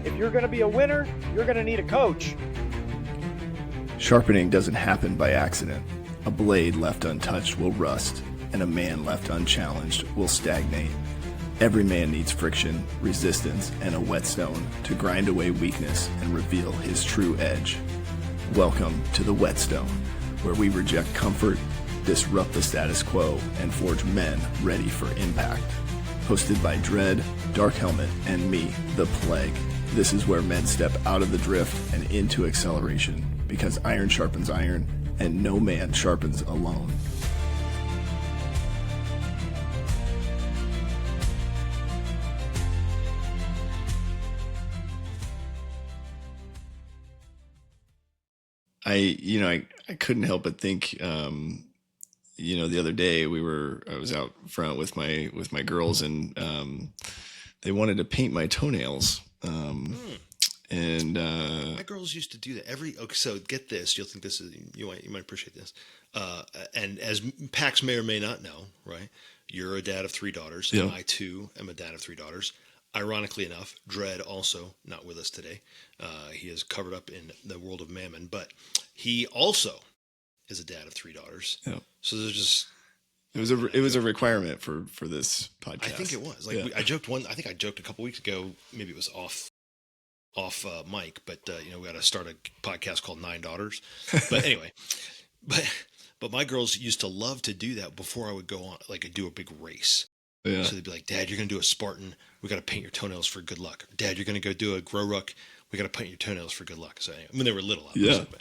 If you're going to be a winner, you're going to need a coach. Sharpening doesn't happen by accident. A blade left untouched will rust, and a man left unchallenged will stagnate. Every man needs friction, resistance, and a whetstone to grind away weakness and reveal his true edge. Welcome to the Whetstone, where we reject comfort, disrupt the status quo, and forge men ready for impact. Hosted by Dread, Dark Helmet, and me, the Plague. This is where men step out of the drift and into acceleration, because iron sharpens iron, and no man sharpens alone. I couldn't help but think, the other day I was out front with my girls, and they wanted to paint my toenails. And my girls used to do that so get this, you'll think this is, you might appreciate this. And as Pax may or may not know, right? You're a dad of 3 daughters. Yeah. And I too am a dad of 3 daughters. Ironically enough, Dread also not with us today. He is covered up in the world of mammon, but he also is a dad of 3 daughters. Yeah. So there's just, it was a requirement for this podcast. I think it was I joked a couple weeks ago, maybe it was off mic, but we got to start a podcast called 9 Daughters. But anyway, but my girls used to love to do that before I would go on, like, do a big race. Yeah. So they'd be like, Dad, you're going to do a Spartan. We got to paint your toenails for good luck. Dad, you're going to go do a grow ruck. We got to paint your toenails for good luck. So anyway, when they were little, obviously. Yeah.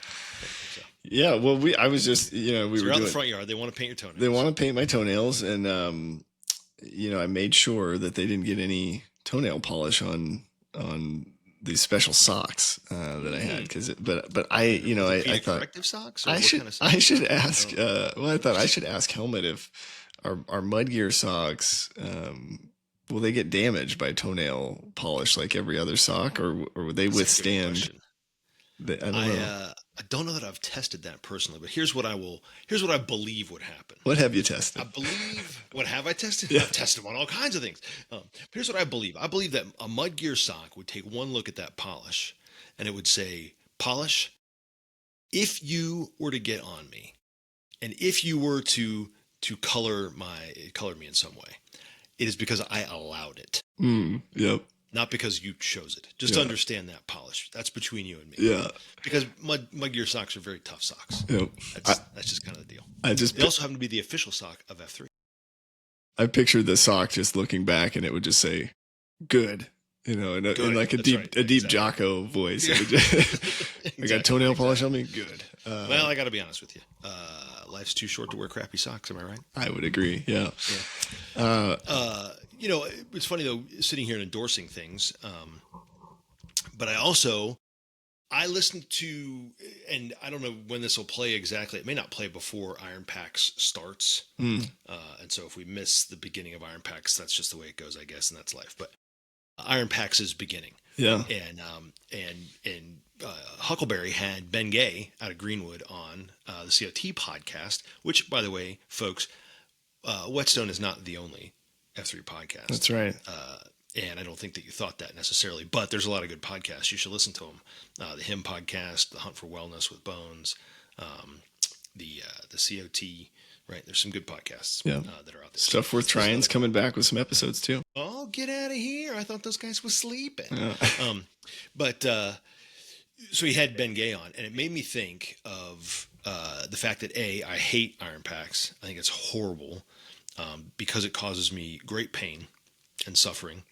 So. Yeah. Well, I was just, we so were out in the front yard. They want to paint your toenails. They want to paint my toenails, and I made sure that they didn't get any toenail polish on these special socks that I had, but I thought corrective socks. Or I what should kind of socks? I should ask. I thought I should ask Helmet if our mud gear socks will they get damaged by toenail polish like every other sock, or would they withstand? I don't know. I don't know that I've tested that personally, but here's what I believe would happen. What have you tested? What have I tested? Yeah. I've tested on all kinds of things. But here's what I believe. I believe that a mud gear sock would take one look at that polish, and it would say, polish, if you were to get on me, and if you were to color me in some way, it is because I allowed it. Yep. Not because you chose it. Just understand that, polish. That's between you and me. Yeah. Because mud gear socks are very tough socks. Yep. That's just kind of the deal. They also happen to be the official sock of F3. I pictured the sock just looking back, and it would just say, "Good," in like a deep Jocko voice. Exactly. I got toenail polish on me. Good. Well, I got to be honest with you. Life's too short to wear crappy socks. Am I right? I would agree. Yeah. It's funny though, sitting here and endorsing things. But I listened to, and I don't know when this will play exactly. It may not play before Iron Pax starts. And so if we miss the beginning of Iron Pax, that's just the way it goes, I guess, and that's life. But Iron Pax is beginning. Yeah. And Huckleberry had Ben Gay out of Greenwood on the COT podcast, which, by the way, folks, Whetstone is not the only F3 podcast. That's right. And I don't think that you thought that necessarily, but there's a lot of good podcasts. You should listen to them. The Him podcast, The Hunt for Wellness with Bones, the COT, right? There's some good podcasts that are out there. Stuff worth trying's coming back with some episodes too. Oh, get out of here. I thought those guys were sleeping. Yeah. So he had Ben Gay on, and it made me think of the fact that I hate Iron Pax. I think it's horrible because it causes me great pain and suffering.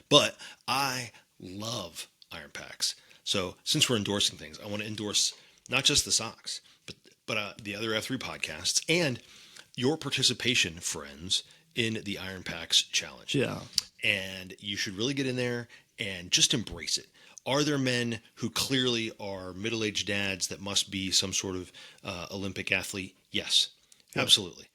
But I love Iron Pax. So since we're endorsing things, I want to endorse not just the socks, but the other F3 podcasts and your participation, friends, in the Iron Pax challenge. Yeah. And you should really get in there and just embrace it. Are there men who clearly are middle-aged dads that must be some sort of Olympic athlete? Yes, absolutely.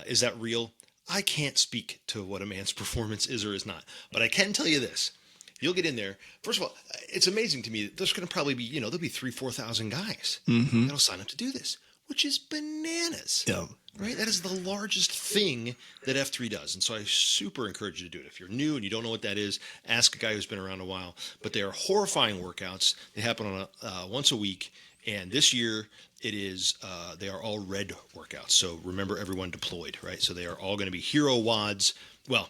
Is that real? I can't speak to what a man's performance is or is not, but I can tell you this. You'll get in there. First of all, it's amazing to me that there's going to probably be, there'll be 3,000-4,000 guys that'll sign up to do this. which is bananas. Yeah. Right? That is the largest thing that F3 does. And so I super encourage you to do it. If you're new and you don't know what that is, ask a guy who's been around a while. But they are horrifying workouts. They happen on once a week. And this year it is, they are all red workouts. So remember everyone deployed, right? So they are all going to be hero WODs. Well,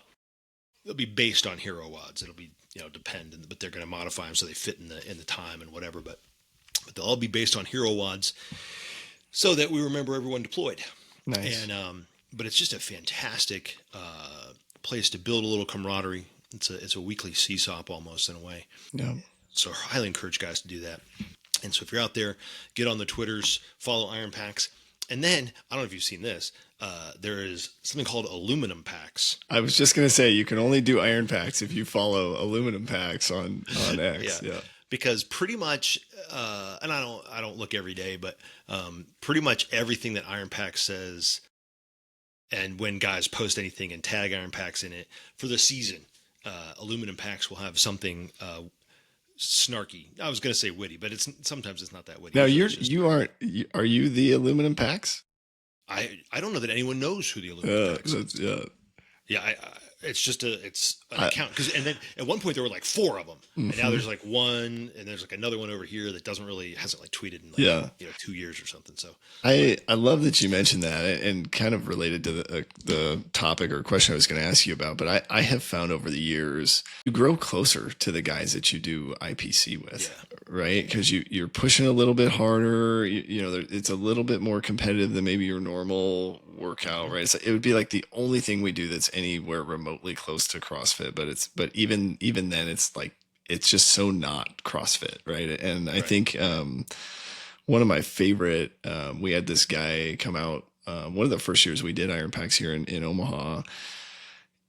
they'll be based on hero WODs. It'll be, depend, but they're going to modify them so they fit in the time and whatever. But they'll all be based on hero WODs so that we remember everyone deployed. Nice. And but it's just a fantastic place to build a little camaraderie. It's a weekly CSOP almost in a way. Yeah. So I highly encourage guys to do that. And so if you're out there, get on the Twitters, follow Iron Packs, and then I don't know if you've seen this. There is something called aluminum packs. I was just gonna say you can only do Iron Packs if you follow aluminum packs on X. Yeah. Because pretty much, and I don't look every day, but pretty much everything that Iron Pack says, and when guys post anything and tag Iron Packs in it for the season, aluminum packs will have something snarky. I was going to say witty, but sometimes it's not that witty. Now are you the aluminum packs? I don't know that anyone knows who the aluminum packs is. Yeah, it's just an account. And then at one point there were like 4 of them, and now there's like one, and there's like another one over here that hasn't like tweeted in like 2 years or something. So I love that you mentioned that, and kind of related to the topic or question I was going to ask you about. But I have found over the years you grow closer to the guys that you do IPC with, right? Because you're pushing a little bit harder. It's a little bit more competitive than maybe your normal workout, right? It would be like the only thing we do that's anywhere remotely close to CrossFit, but even then it's like it's just so not CrossFit, right? And I think one of my favorite, we had this guy come out one of the first years we did Iron Packs here in Omaha,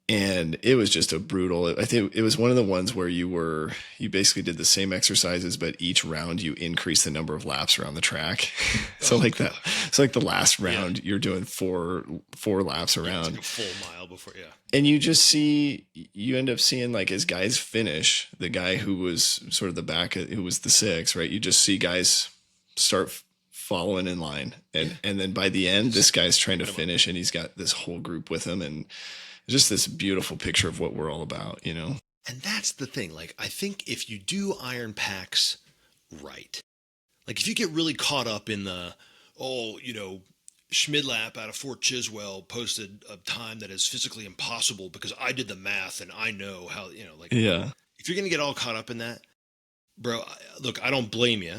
and it was just a brutal. I think it was one of the ones where you basically did the same exercises, but each round you increase the number of laps around the track. So like the last round you're doing four laps around. It's like a full mile before, And you end up seeing like as guys finish, the guy who was sort of the back, who was the 6, right? You just see guys start following in line. And then by the end, this guy's trying to finish and he's got this whole group with him, and just this beautiful picture of what we're all about, And that's the thing. Like, I think if you do Iron Packs right, like if you get really caught up in the, Schmidlap out of Fort Chiswell posted a time that is physically impossible because I did the math and I know how, if you're going to get all caught up in that, bro, look, I don't blame you.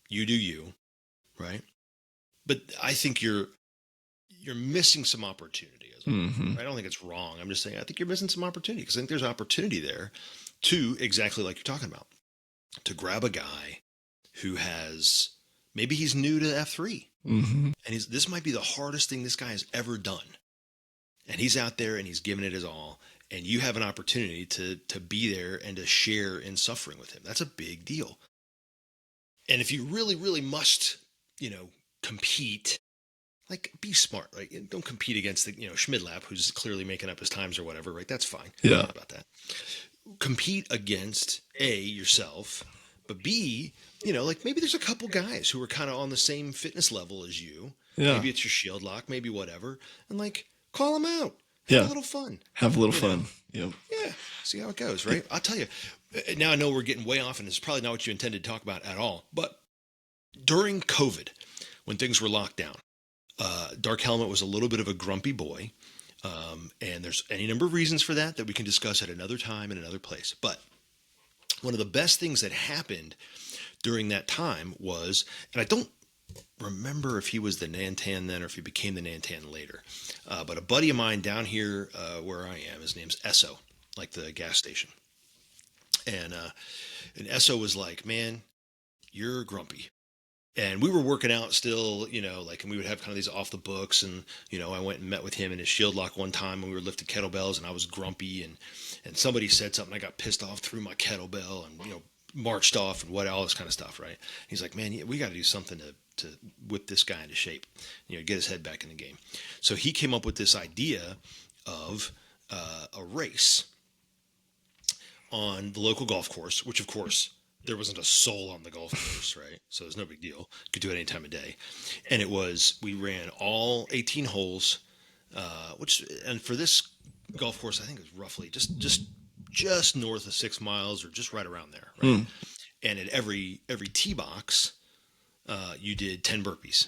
You do you, right? But I think you're missing some opportunity. I don't think it's wrong. I'm just saying I think you're missing some opportunity, because I think there's opportunity there to, exactly like you're talking about, to grab a guy who has, maybe he's new to F3 and this might be the hardest thing this guy has ever done. And he's out there and he's giving it his all, and you have an opportunity to be there and to share in suffering with him. That's a big deal. And if you really, really must, compete, like, be smart, right? Don't compete against the, Schmidlap, who's clearly making up his times or whatever, right? That's fine. Yeah. About that. Compete against A, yourself, but B, like maybe there's a couple guys who are kind of on the same fitness level as you. Yeah. Maybe it's your shield lock, maybe whatever. And like, call them out. Have a little fun. Have a little fun. Yep. Yeah. See how it goes, right? I'll tell you. Now I know we're getting way off, and it's probably not what you intended to talk about at all. But during COVID, when things were locked down, Dark Helmet was a little bit of a grumpy boy. And there's any number of reasons for that we can discuss at another time in another place. But one of the best things that happened during that time was, and I don't remember if he was the Nantan then or if he became the Nantan later, but a buddy of mine down here where I am, his name's Esso, like the gas station. And Esso was like, man, you're grumpy. And we were working out still, and we would have kind of these off the books. And, I went and met with him in his shield lock one time when we were lifting kettlebells, and I was grumpy, and somebody said something. I got pissed off, threw my kettlebell, and, marched off and all this kind of stuff. Right. He's like, man, we got to do something to whip this guy into shape, get his head back in the game. So he came up with this idea of a race on the local golf course, which of course there wasn't a soul on the golf course, right? So it was no big deal. Could do it any time of day. And it was, we ran all 18 holes, and for this golf course, I think it was roughly just north of 6 miles or just right around there, right? And at every tee box, you did 10 burpees.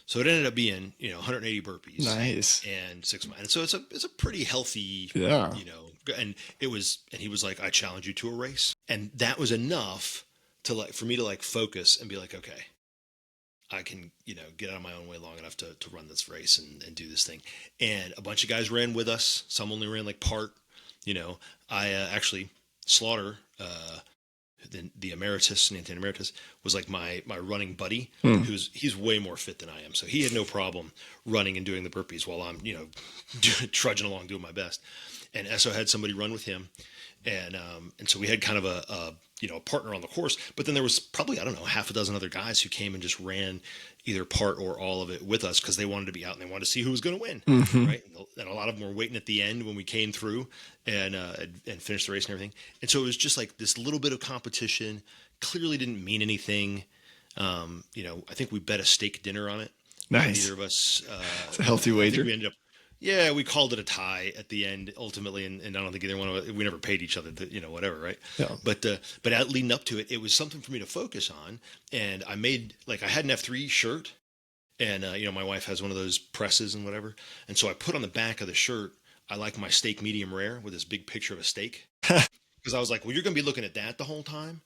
So it ended up being, 180 burpees. Nice. And 6 miles. And so it's a pretty healthy, Yeah. And he was like, I challenge you to a race. And that was enough for me to focus and be like, okay, I can, get out of my own way long enough to run this race and do this thing. And a bunch of guys ran with us. Some only ran part, I actually Slaughter, the emeritus, Nathan Emeritus, was like my running buddy. He's way more fit than I am, so he had no problem running and doing the burpees while I'm trudging along doing my best. And Esso had somebody run with him, and so we had kind of a partner on the course. But then there was probably, I don't know, half a dozen other guys who came and just ran either part or all of it with us because they wanted to be out and they wanted to see who was going to win, right? And a lot of them were waiting at the end when we came through and finished the race and everything. And so it was just like this little bit of competition. Clearly didn't mean anything. I think we bet a steak dinner on it. Nice. Neither of us. It's a healthy wager. We ended up. Yeah, we called it a tie at the end ultimately, and I don't think either one of us, we never paid each other, whatever, right? Yeah. But leading up to it, it was something for me to focus on, and I made I had an F3 shirt, and my wife has one of those presses and whatever, and so I put on the back of the shirt, I like my steak medium rare with this big picture of a steak, because I was like, well, you're going to be looking at that the whole time.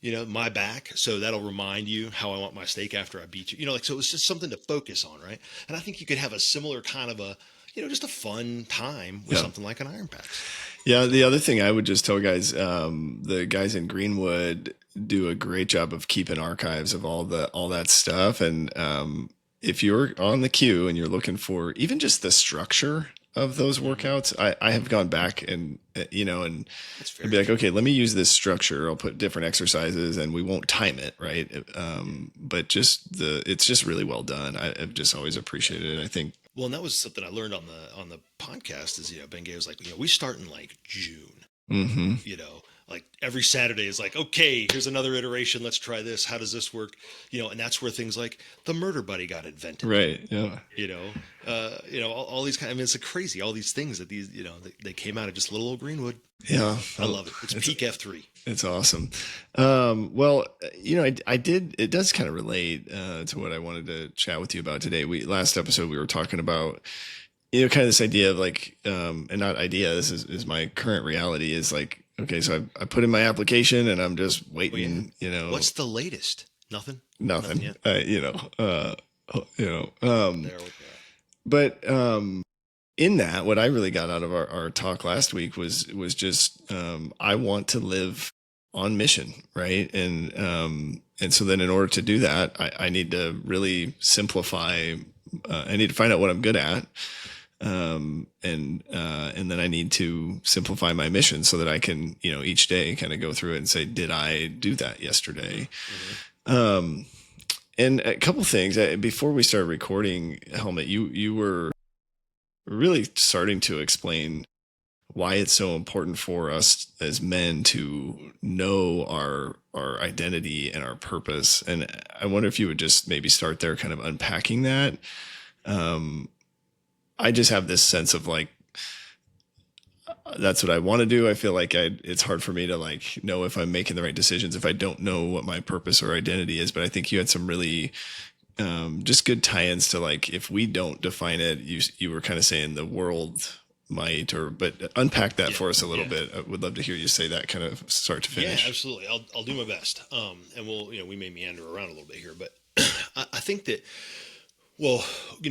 My back. So that'll remind you how I want my steak after I beat you. So it was just something to focus on, right? And I think you could have a similar kind of just a fun time with something like an Iron Packs. Yeah. The other thing I would just tell guys, the guys in Greenwood do a great job of keeping archives of all that stuff. And if you're on the queue and you're looking for even just the structure of those workouts, I have gone back and and I'd be like, okay, let me use this structure. I'll put different exercises and we won't time it, right? But it's just really well done. I've just always appreciated it. I think. Well, and that was something I learned on the podcast is, Ben Gay was like, we start in June, like every Saturday is like, okay, here's another iteration. Let's try this. How does this work? And that's where things like the Murder Buddy got invented. Right. Yeah. All these it's crazy. All these things that they came out of just little old Greenwood. Yeah. I love it. It's peak F3. It's awesome. Well, it does kind of relate to what I wanted to chat with you about today. Last episode, we were talking about, kind of this idea of and not idea, this is my current reality is okay, so I put in my application and I'm just waiting, What's the latest? Nothing. Yet. But in that, what I really got out of our talk last week was just I want to live on mission, right? And so then in order to do that, I need to really simplify. I need to find out what I'm good at, and then I need to simplify my mission so that I can each day kind of go through it and say, did I do that yesterday? And a couple things before we started recording, Helmut, you were really starting to explain why it's so important for us as men to know our identity and our purpose. And I wonder if you would just maybe start there, kind of unpacking that. I just have this sense of that's what I want to do. I feel like it's hard for me to know if I'm making the right decisions if I don't know what my purpose or identity is. But I think you had some really just good tie-ins to if we don't define it, you were kind of saying the world might, but unpack that for us a little bit. I would love to hear you say that kind of start to finish. Yeah, absolutely. I'll do my best. And we'll, we may meander around a little bit here, but I think that, well, a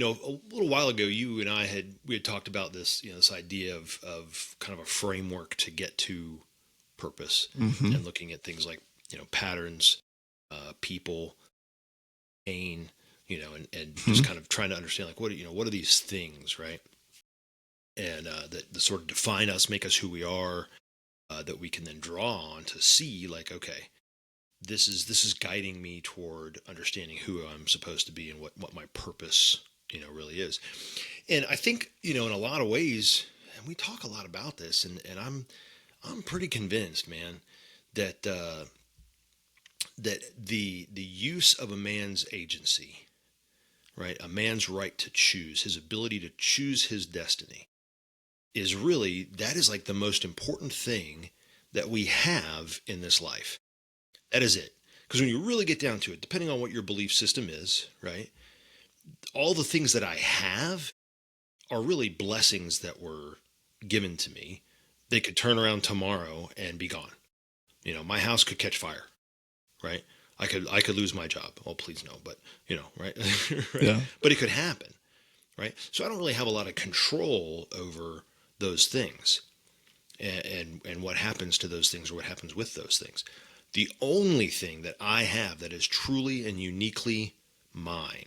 little while ago, you and I had talked about this, this idea of kind of a framework to get to purpose and looking at things like, patterns, people, pain, and just kind of trying to understand what are these things, right? And that sort of define us, make us who we are, that we can then draw on to see okay, this is guiding me toward understanding who I'm supposed to be and what my purpose, really is. And I think, in a lot of ways, and we talk a lot about this, and I'm pretty convinced, man, that that the use of a man's agency, right? A man's right to choose, his ability to choose his destiny is really, that is like the most important thing that we have in this life. That is it. Because when you really get down to it, depending on what your belief system is, right? All the things that I have are really blessings that were given to me. They could turn around tomorrow and be gone. You know, my house could catch fire, right? I could lose my job. Oh, please no, but you know, right? Right? Yeah. But it could happen, right? So I don't really have a lot of control over those things and what happens to those things or what happens with those things. The only thing that I have that is truly and uniquely mine,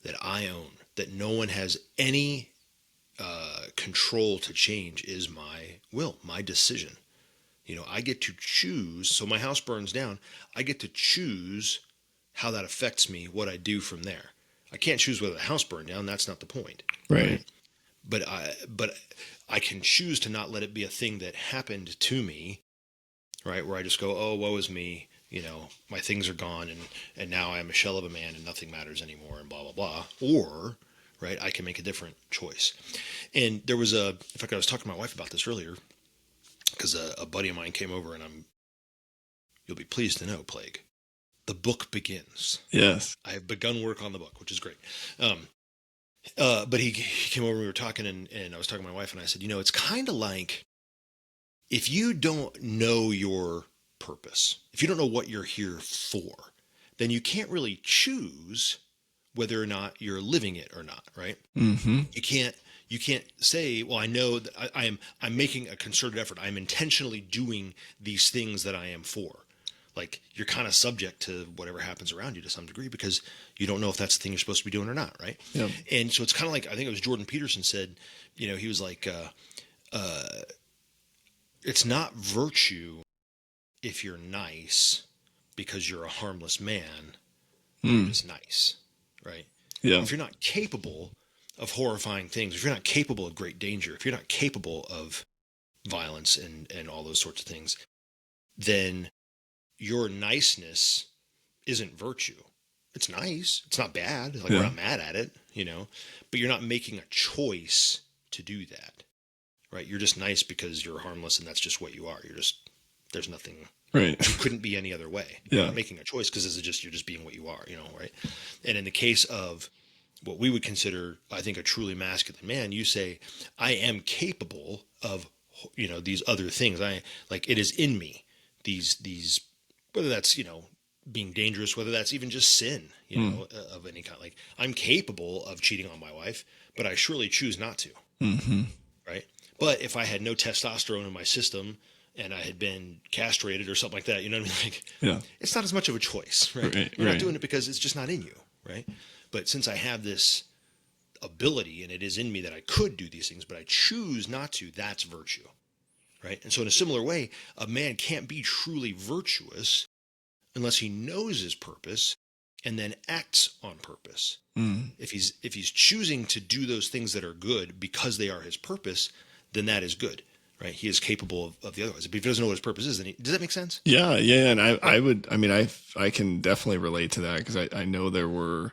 that I own, that no one has any control to change, is my will, my decision. You know, I get to choose. So my house burns down. I get to choose how that affects me, what I do from there. I can't choose whether the house burned down. That's not the point. Right. But I can choose to not let it be a thing that happened to me, right? Where I just go, oh, woe is me. You know, my things are gone and now I'm a shell of a man and nothing matters anymore and blah, blah, blah. Or, right, I can make a different choice. And there was in fact, I was talking to my wife about this earlier because a buddy of mine came over and you'll be pleased to know, Plague, the book begins. Yes. I have begun work on the book, which is great. But he came over, we were talking and I was talking to my wife and I said, you know, it's kind of like if you don't know your purpose, if you don't know what you're here for, then you can't really choose whether or not you're living it or not, right? Mm-hmm. You can't say, well, I know that I'm making a concerted effort. I'm intentionally doing these things that I am for. Like, you're kind of subject to whatever happens around you to some degree because you don't know if that's the thing you're supposed to be doing or not, right? Yep. And so it's kind of like, I think it was Jordan Peterson said, you know, he was like, it's not virtue if you're nice because you're a harmless man, you're just nice, right? Yeah. If you're not capable of horrifying things, if you're not capable of great danger, if you're not capable of violence and all those sorts of things, then your niceness isn't virtue. It's nice. It's not bad. Like, we're not mad at it, you know, but you're not making a choice to do that, right? You're just nice because you're harmless and that's just what you are. There's nothing, right. You couldn't be any other way. You're not making a choice because you're just being what you are, you know, right? And in the case of what we would consider, I think, a truly masculine man, you say, I am capable of, you know, these other things. It is in me, these, whether that's, you know, being dangerous, whether that's even just sin, you know, of any kind. Like, I'm capable of cheating on my wife, but I surely choose not to. Mm-hmm. Right. But if I had no testosterone in my system and I had been castrated or something like that, you know what I mean? Like, it's not as much of a choice, right? You're not doing it because it's just not in you, right? But since I have this ability and it is in me that I could do these things, but I choose not to, that's virtue, right? And so in a similar way, a man can't be truly virtuous unless he knows his purpose and then acts on purpose. If he's choosing to do those things that are good because they are his purpose, then that is good, right? He is capable of the otherwise. But if he doesn't know what his purpose is, then does that make sense? Yeah. And I can definitely relate to that because I know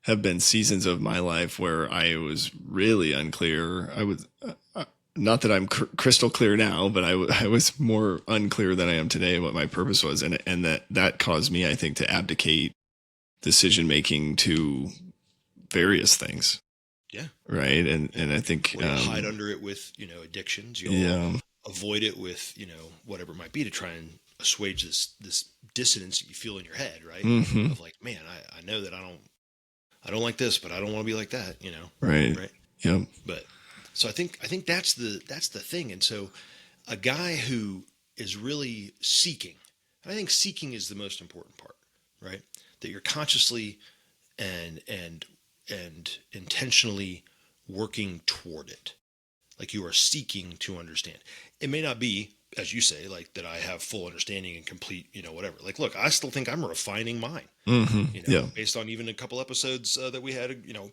have been seasons of my life where I was really unclear. I was not that I'm crystal clear now, but I was more unclear than I am today what my purpose was, and that caused me, I think, to abdicate decision making to various things. Yeah. Right. And I think you'll hide under it with, you know, addictions. You'll avoid it with, you know, whatever it might be to try and assuage this dissonance that you feel in your head, right? Mm-hmm. Of like, man, I know that I don't like this, but I don't want to be like that, you know? Right. Yep. But so I think that's the thing. And so a guy who is really seeking, and I think seeking is the most important part, right? That you're consciously and intentionally working toward it. Like, you are seeking to understand. It may not be, as you say, like that I have full understanding and complete, you know, whatever. Like, look, I still think I'm refining mine, you know, based on even a couple episodes that we had, you know,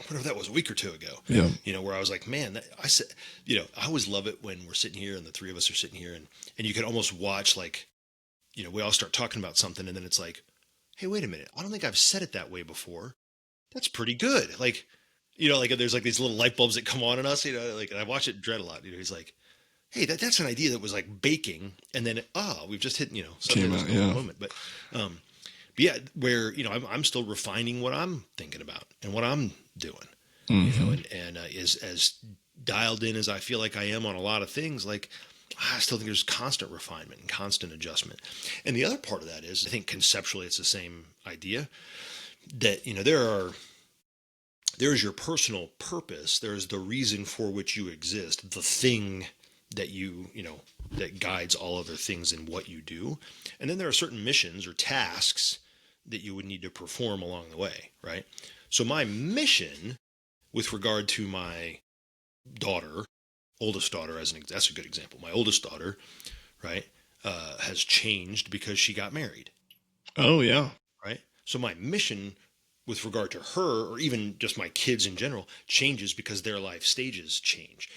whatever that was, a week or two ago, you know, where I was like, man, I said, you know, I always love it when we're sitting here and the three of us are sitting here and you can almost watch, like, we all start talking about something and then it's like, hey, wait a minute. I don't think I've said it that way before. That's pretty good. Like, like there's like these little light bulbs that come on in us, like, and I watch it Dread a lot. He's like, hey, that's an idea that was like baking. And then, we've just hit, something that's a moment. But yeah, where, I'm still refining what I'm thinking about and what I'm doing, and as dialed in as I feel like I am on a lot of things, like, I still think there's constant refinement and constant adjustment. And the other part of that is, I think conceptually it's the same idea that, there is your personal purpose. There's the reason for which you exist, the thing that that guides all other things in what you do. And then there are certain missions or tasks that you would need to perform along the way, right? So my mission with regard to my daughter, oldest daughter, that's a good example. My oldest daughter, right, has changed because she got married. Oh, yeah. Right. So my mission with regard to her, or even just my kids in general, changes because their life stages change.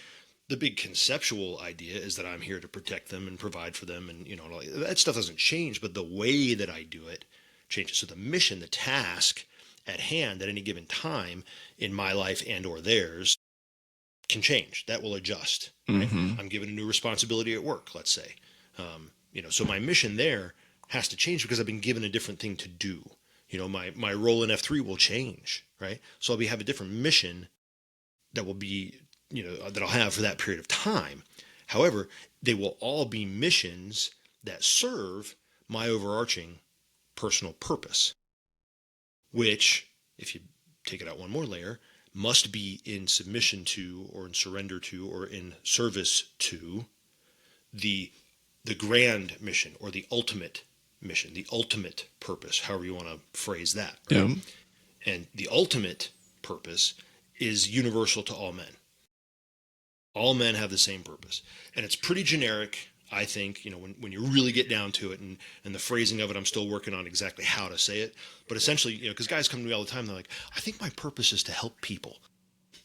The big conceptual idea is that I'm here to protect them and provide for them. And, that stuff doesn't change, but the way that I do it changes. So the mission, the task at hand at any given time in my life and or theirs can change. That will adjust. Right? I'm given a new responsibility at work, let's say. So my mission there has to change because I've been given a different thing to do. My role in F3 will change, right? So I'll have a different mission that will be, that I'll have for that period of time. However, they will all be missions that serve my overarching personal purpose, which, if you take it out one more layer, must be in submission to, or in surrender to, or in service to the grand mission, or the ultimate mission, the ultimate purpose, however you want to phrase that. Right? Yeah. And the ultimate purpose is universal to all men. All men have the same purpose. And it's pretty generic, I think, when you really get down to it, and the phrasing of it, I'm still working on exactly how to say it. But essentially, because guys come to me all the time, they're like, I think my purpose is to help people.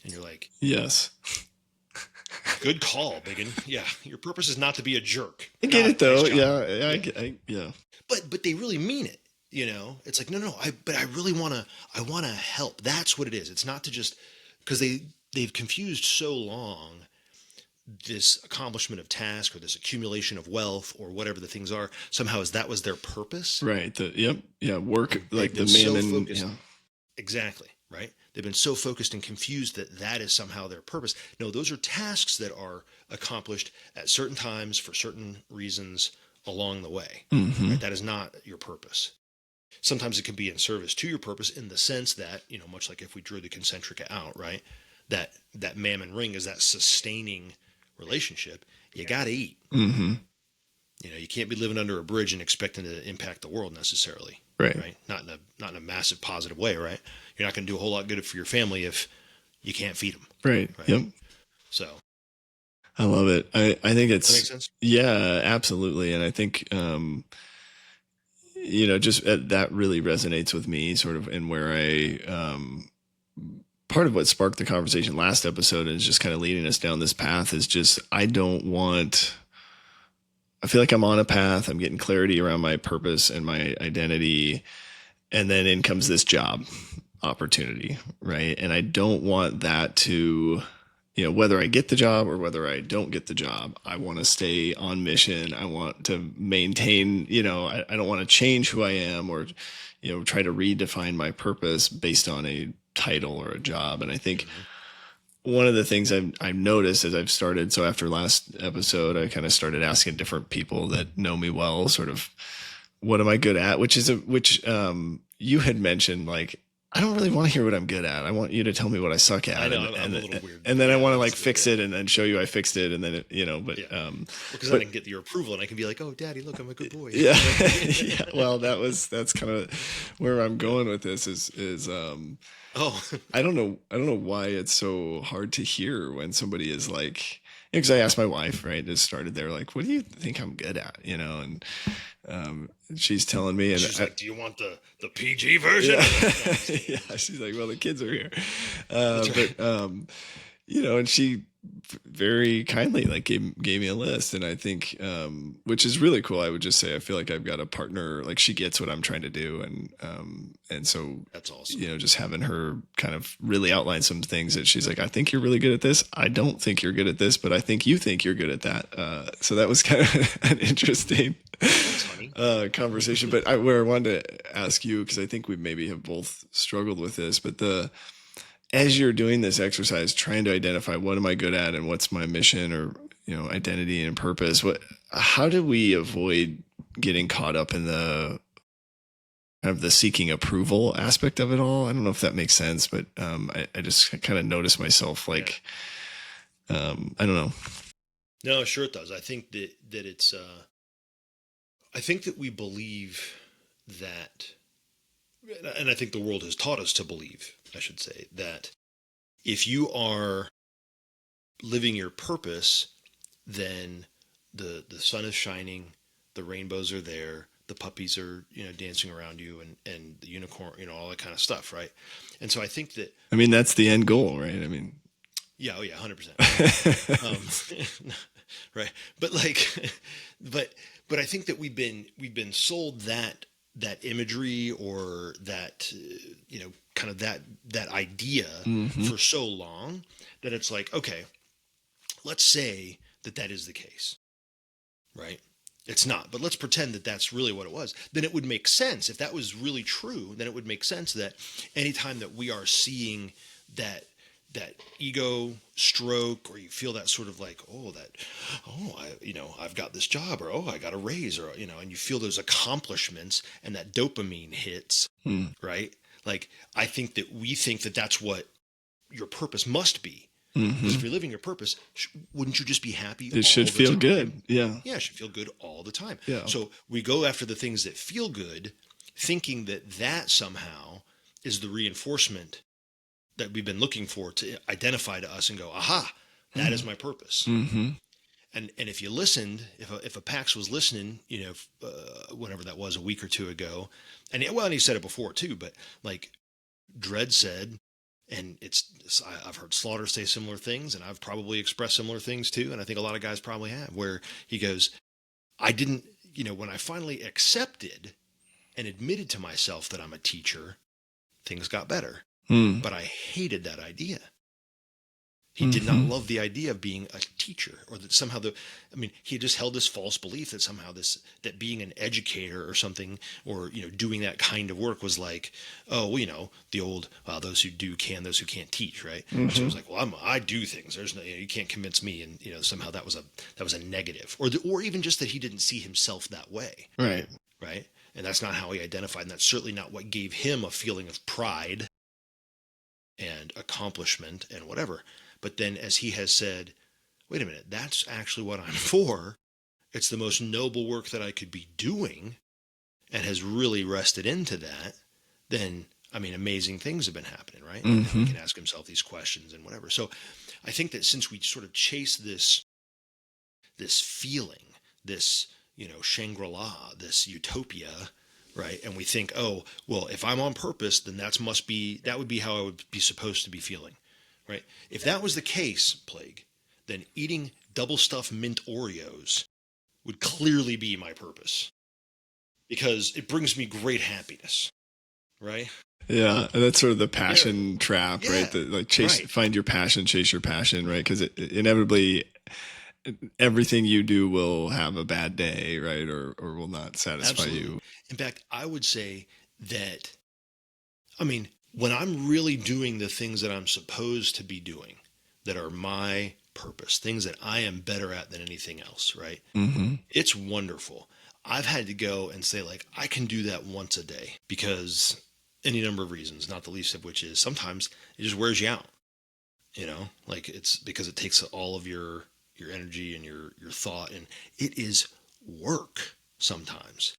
And you're like, yes. Good call, Biggin. Yeah, your purpose is not to be a jerk. I get it though. Nice Yeah, yeah. But they really mean it. It's like, no. But I really want to help. That's what it is. It's not to just, because they've confused so long this accomplishment of task or this accumulation of wealth or whatever the things are somehow as that was their purpose. Right. Work, like the mammon. So exactly. Right. They've been so focused and confused that is somehow their purpose. No, those are tasks that are accomplished at certain times for certain reasons along the way. Right? That is not your purpose. Sometimes it can be in service to your purpose in the sense that, much like if we drew the concentrica out, right, that mammon ring is that sustaining relationship. You got to eat. You can't be living under a bridge and expecting to impact the world necessarily. Right. Not in a massive positive way. Right. You're not going to do a whole lot good for your family if you can't feed them. Right. Yep. So I love it. I think it's, does that make sense? Yeah, absolutely. And I think, just that really resonates with me sort of, and where part of what sparked the conversation last episode and is just kind of leading us down this path is just, I feel like I'm on a path. I'm getting clarity around my purpose and my identity. And then in comes this job opportunity, right? And I don't want that to, whether I get the job or whether I don't get the job, I want to stay on mission. I want to maintain, I don't want to change who I am or, try to redefine my purpose based on a title or a job. And I think one of the things I've noticed as I've started, so after last episode, I kind of started asking different people that know me well, sort of, what am I good at? Which you had mentioned, like, I don't really want to hear what I'm good at. I want you to tell me what I suck at. I know, I'm a little weird. And then I want to fix it and then show you I fixed it. And then, because I can get your approval and I can be like, oh, Daddy, look, I'm a good boy. Yeah. Yeah. Well, that's kind of where I'm going with this is I don't know why it's so hard to hear when somebody is like, because I asked my wife, right, it started there, like, what do you think I'm good at, and she's telling me, and she's like, do you want the PG version? Yeah. Yeah, she's like, well, the kids are here, right. But and she very kindly like gave me a list, and I think which is really cool. I would just say I feel like I've got a partner, like she gets what I'm trying to do, and so That's awesome. just having her kind of really outline some things that she's like, I think you're really good at this, I don't think you're good at this, but I think you think you're good at that. So that was kind of an interesting conversation. But where I wanted to ask you, because I think we maybe have both struggled with this, but as you're doing this exercise, trying to identify what am I good at and what's my mission or, identity and purpose, how do we avoid getting caught up in the kind of the seeking approval aspect of it all? I don't know if that makes sense, but I just kind of notice myself like, I don't know. No, sure it does. I think that it's, I think that we believe that, and I think the world has taught us to believe, I should say, that if you are living your purpose, then the sun is shining, the rainbows are there, the puppies are, dancing around you, and the unicorn, all that kind of stuff, right? And so I think that, I mean, that's the end goal, right? I mean, yeah, oh yeah, 100%. Right. But but I think that we've been sold that imagery or that, kind of that idea for so long that it's like, okay, let's say that is the case, right? It's not, but let's pretend that that's really what it was. Then it would make sense. If that was really true, then it would make sense that anytime that we are seeing that ego stroke, or you feel that sort of like, I've got this job, or, I got a raise, or, and you feel those accomplishments and that dopamine hits, right? Like, I think that we think that that's what your purpose must be. Because if you're living your purpose, wouldn't you just be happy? It should feel good. Yeah. Yeah. It should feel good all the time. Yeah. So we go after the things that feel good, thinking that somehow is the reinforcement that we've been looking for to identify to us and go, aha, that is my purpose. Mm-hmm. And if you listened, if a PAX was listening, whenever that was, a week or two ago, and he said it before too, but like Dredd said, and I've heard Slaughter say similar things, and I've probably expressed similar things too. And I think a lot of guys probably have, where he goes, I didn't, when I finally accepted and admitted to myself that I'm a teacher, things got better. But I hated that idea. He did not love the idea of being a teacher, or that somehow he just held this false belief that somehow that being an educator or something, or, doing that kind of work was like, the old, those who do can, those who can't teach. Right. So it was like, well, I do things. There's no, you can't convince me. And, somehow that was a negative, or even just that he didn't see himself that way. Right. Right. And that's not how he identified. And that's certainly not what gave him a feeling of pride and accomplishment and whatever. But then, as he has said, wait a minute, that's actually what I'm for. It's the most noble work that I could be doing, and has really rested into that. Then, amazing things have been happening, right? And he can ask himself these questions and whatever. So I think that since we sort of chase this feeling, this, Shangri-La, this utopia, right? And we think, oh, well, if I'm on purpose, then that would be how I would be supposed to be feeling. Right? If that was the case, Plague, then eating double stuffed mint Oreos would clearly be my purpose, because it brings me great happiness. Right? Yeah, and that's sort of the passion trap, right? Find your passion, chase your passion, right? Because inevitably everything you do will have a bad day, right? Or will not satisfy you. In fact, I would say that, when I'm really doing the things that I'm supposed to be doing, that are my purpose, things that I am better at than anything else, right? It's wonderful. I've had to go and say, like, I can do that once a day, because any number of reasons, not the least of which is sometimes it just wears you out. Like, it's because it takes all of your energy and your thought, and it is work sometimes.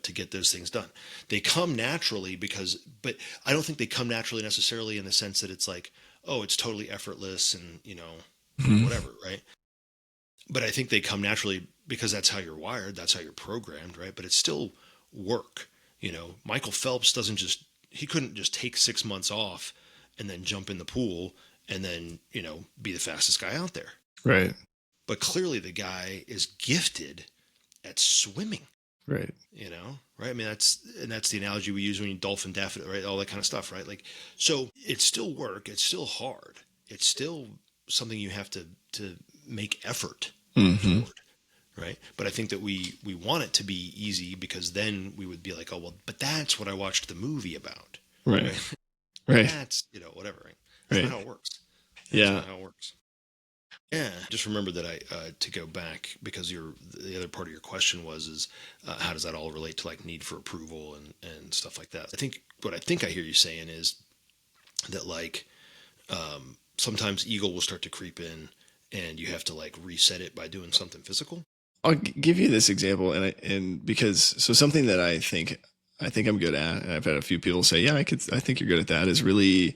To get those things done. They come naturally but I don't think they come naturally necessarily in the sense that it's like, oh, it's totally effortless and, whatever, right? But I think they come naturally because that's how you're wired, that's how you're programmed, right? But it's still work. Michael Phelps he couldn't just take 6 months off and then jump in the pool and then, be the fastest guy out there. Right. But clearly the guy is gifted at swimming. Right. Right. I mean, that's the analogy we use when you dolphin daffodil, right? All that kind of stuff, right? Like, so it's still work. It's still hard. It's still something you have to make effort toward, right? But I think that we want it to be easy, because then we would be like, oh, well, but that's what I watched the movie about. Right. Right. That's, whatever. Right. That's not how it works. That's not how it works. Yeah, just remember that to go back, because the other part of your question is how does that all relate to like need for approval and stuff like that? What I think I hear you saying is that like sometimes ego will start to creep in, and you have to like reset it by doing something physical. I'll give you this example, and because something that I think I'm good at, and I've had a few people say, yeah, I think you're good at that, is really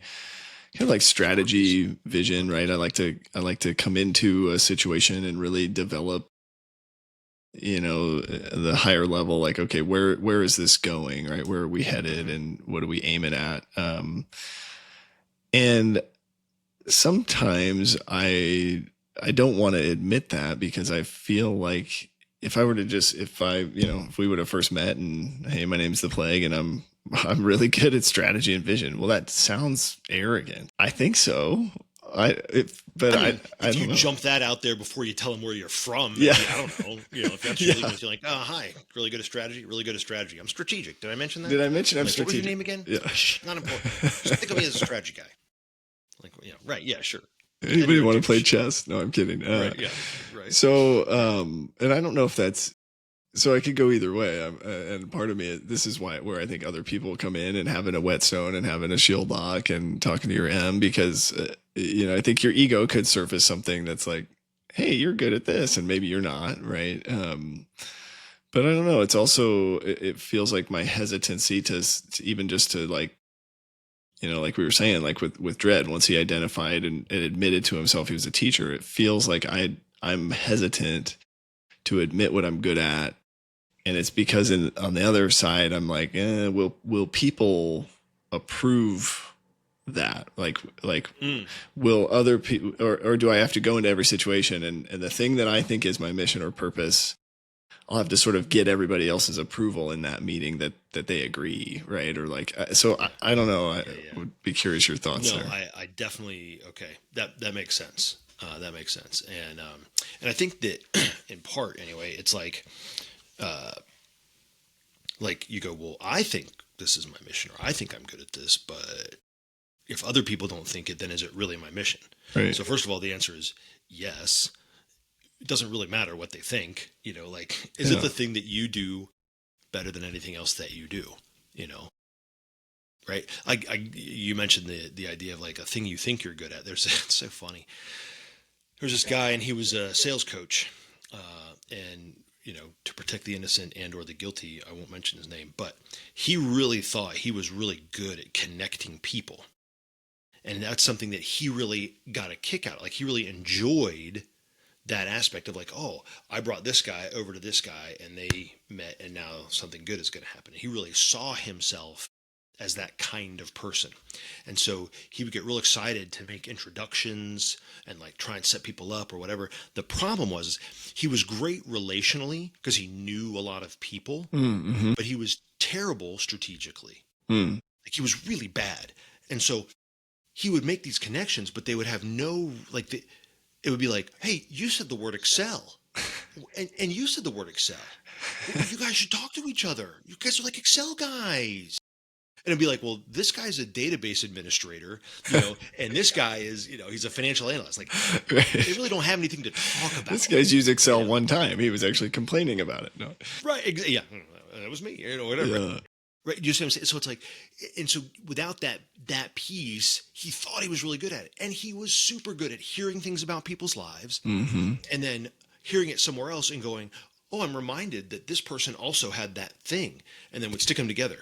kind of like strategy, vision, right? I like to come into a situation and really develop, the higher level, like, okay, where is this going, right? Where are we headed, and what are we aiming at? And sometimes I don't want to admit that, because I feel like if we would have first met and, hey, my name's the Plague and I'm really good at strategy and vision. Well, that sounds arrogant. I think so. If you jump that out there before you tell them where you're from, maybe, I don't know. If that's really what you're like, oh, hi, really good at strategy. I'm strategic. Did I mention that? Did I mention I'm strategic? What was your name again? Yeah. Shh, not important. Just think of me as a strategy guy. Like, right. Yeah, sure. Anybody want to play chess? No, I'm kidding. Right. Yeah. Right. So, and I don't know if that's, so I could go either way. And part of me, this is where I think other people come in and having a Whetstone and having a shield lock and talking to your M, because, I think your ego could surface something that's like, hey, you're good at this, and maybe you're not, right? But I don't know. It's also, it feels like my hesitancy to even just to like, like we were saying, like with Dredd, once he identified and admitted to himself he was a teacher, it feels like I'm hesitant to admit what I'm good at. And it's because on the other side, I'm like, will people approve that? Like, will other people, or do I have to go into every situation? And the thing that I think is my mission or purpose, I'll have to sort of get everybody else's approval in that meeting that they agree, right? Or like, so I don't know. I would be curious your thoughts there. I definitely, okay. That makes sense. That makes sense. And I think that in part anyway, it's like you go, well, I think this is my mission, or I think I'm good at this, but if other people don't think it, then is it really my mission? Right. So first of all, the answer is yes. It doesn't really matter what they think, is it the thing that you do better than anything else that you do, right? You mentioned the idea of like a thing you think you're good at. It's so funny. There's this guy, and he was a sales coach, and to protect the innocent and or the guilty, I won't mention his name, but he really thought he was really good at connecting people. And that's something that he really got a kick out of. Like, he really enjoyed that aspect of like, oh, I brought this guy over to this guy and they met, and now something good is going to happen. And he really saw himself as that kind of person. And so he would get real excited to make introductions and like try and set people up or whatever. The problem was he was great relationally because he knew a lot of people, but he was terrible strategically. Like, he was really bad. And so he would make these connections, but they would have no, like, it would be like, hey, you said the word Excel. And you said the word Excel. Well, you guys should talk to each other. You guys are like Excel guys. And it'd be like, well, this guy's a database administrator, and this guy is, he's a financial analyst. Like, they really don't have anything to talk about. This guy's used Excel one time. He was actually complaining about it. No. Right. Yeah. That was me, whatever. Yeah. Right. You see what I'm saying? So it's like, and so without that piece, he thought he was really good at it. And he was super good at hearing things about people's lives and then hearing it somewhere else and going, oh, I'm reminded that this person also had that thing, and then would stick them together.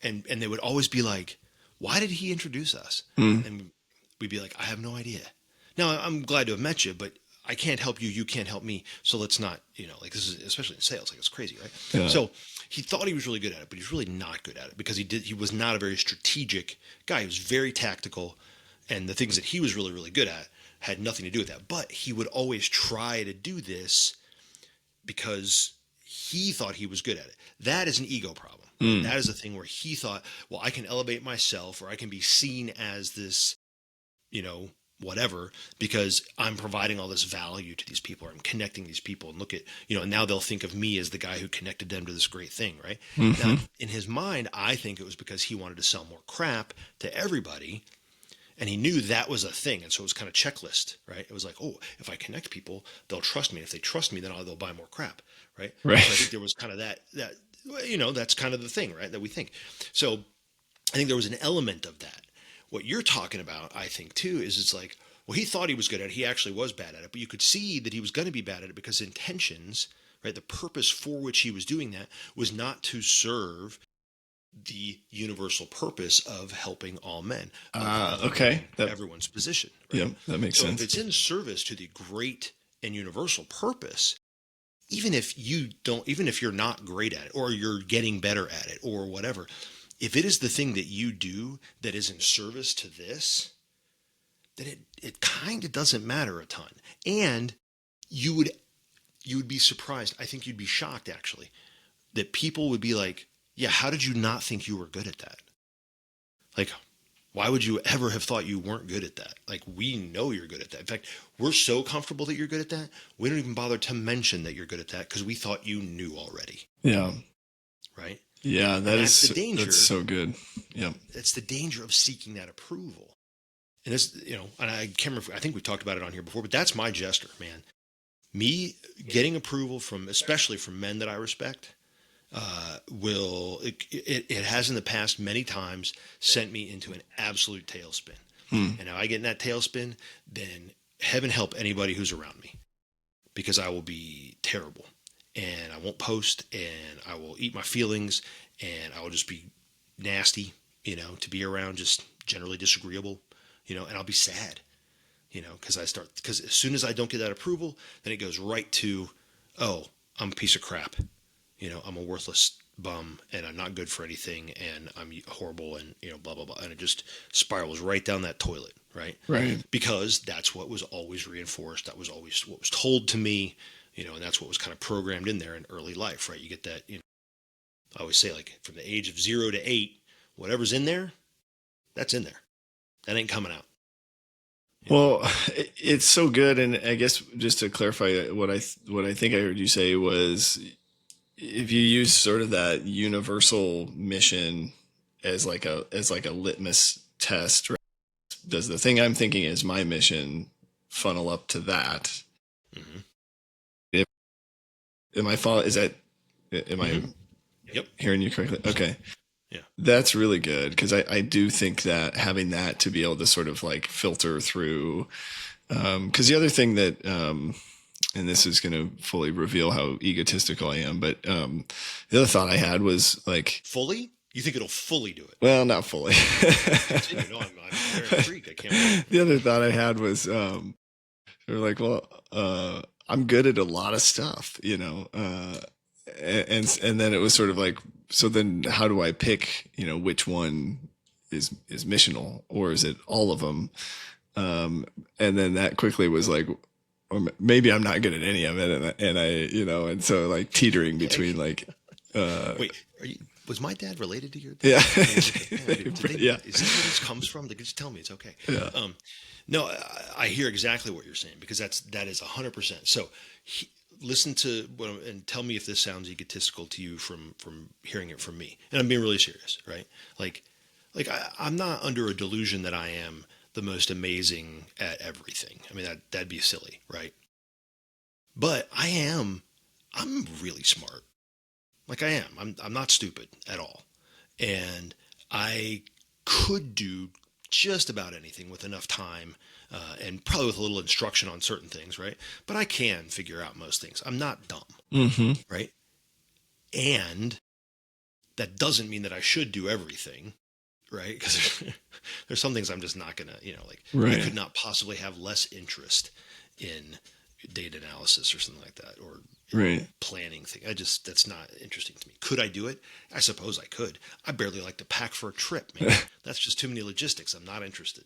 And they would always be like, why did he introduce us? And we'd be like, I have no idea. Now, I'm glad to have met you, but I can't help you. You can't help me. So let's not, like, this is, especially in sales, like, it's crazy, right? Yeah. So he thought he was really good at it, but he's really not good at it because he was not a very strategic guy. He was very tactical, And the things that he was really, really good at had nothing to do with that. But he would always try to do this because he thought he was good at it. That is an ego problem. That is a thing where he thought, well, I can elevate myself, or I can be seen as this, whatever, because I'm providing all this value to these people, or I'm connecting these people, and look at, and now they'll think of me as the guy who connected them to this great thing, right? Now, in his mind, I think it was because he wanted to sell more crap to everybody. And he knew that was a thing. And so it was kind of checklist, right? It was like, oh, if I connect people, they'll trust me. And if they trust me, then they'll buy more crap, right? Right. So I think there was kind of that, that's kind of the thing, right? That we think. So I think there was an element of that. What you're talking about, I think too, is it's like, well, he thought he was good at it. He actually was bad at it, but you could see that he was going to be bad at it because intentions, right? The purpose for which he was doing that was not to serve the universal purpose of helping all men. Okay. Everyone's position. Right? Yeah, that makes sense. If it's in service to the great and universal purpose, even if you're not great at it, or you're getting better at it, or whatever, if it is the thing that you do that is in service to this, then it kind of doesn't matter a ton. And you would be surprised. I think you'd be shocked, actually, that people would be like, yeah, how did you not think you were good at that? Like, why would you ever have thought you weren't good at that? Like, we know you're good at that. In fact, we're so comfortable that you're good at that, we don't even bother to mention that you're good at that because we thought you knew already. Yeah. Right? Yeah, that's the danger. That's so good. Yeah. It's the danger of seeking that approval. And this, and I can't remember, I think we talked about it on here before, but that's my gesture, man. Me getting approval especially from men that I respect, it has in the past many times sent me into an absolute tailspin. And if I get in that tailspin, then heaven help anybody who's around me, because I will be terrible, and I won't post, and I will eat my feelings, and I will just be nasty, to be around, just generally disagreeable, and I'll be sad, because as soon as I don't get that approval, then it goes right to, oh, I'm a piece of crap. I'm a worthless bum, and I'm not good for anything, and I'm horrible, and, blah, blah, blah. And it just spirals right down that toilet, right? Right. Because that's what was always reinforced. That was always what was told to me, and that's what was kind of programmed in there in early life, right? You get that, I always say, like, from the age of 0 to 8, whatever's in there, that's in there. That ain't coming out. Well, it's so good. And I guess just to clarify, what I think I heard you say was, if you use sort of that universal mission as like a litmus test, right? Does the thing I'm thinking is my mission funnel up to that? Mm-hmm. Am I Yep. hearing you correctly? Okay. Yeah. That's really good, because I do think that having that to be able to sort of like filter through, because the other thing that, and this is going to fully reveal how egotistical I am, but the other thought I had was like... Fully? You think it'll fully do it? Well, not fully. Continue. No, I'm very intrigued. I can't wait. The other thought I had was, they're like, well, I'm good at a lot of stuff, and then it was sort of like, so then how do I pick, which one is missional, or is it all of them? And then that quickly was like, or maybe I'm not good at any of it. And I, and so like teetering between like, wait, was my dad related to your dad? Yeah. Yeah. Is this where this comes from? They could just tell me, it's okay. Yeah. No, I hear exactly what you're saying, because that is 100%. So listen to and tell me if this sounds egotistical to you from hearing it from me. And I'm being really serious, right? Like I'm not under a delusion that I am the most amazing at everything. I mean, that'd be silly, right? But I'm really smart. Like I am. I'm not stupid at all. And I could do just about anything with enough time, and probably with a little instruction on certain things, right? But I can figure out most things. I'm not dumb, right? And that doesn't mean that I should do everything, right? Because there's some things I'm just not going to, right. I could not possibly have less interest in data analysis or something like that, or Right. planning thing. That's not interesting to me. Could I do it? I suppose I could. I barely like to pack for a trip, man. That's just too many logistics. I'm not interested.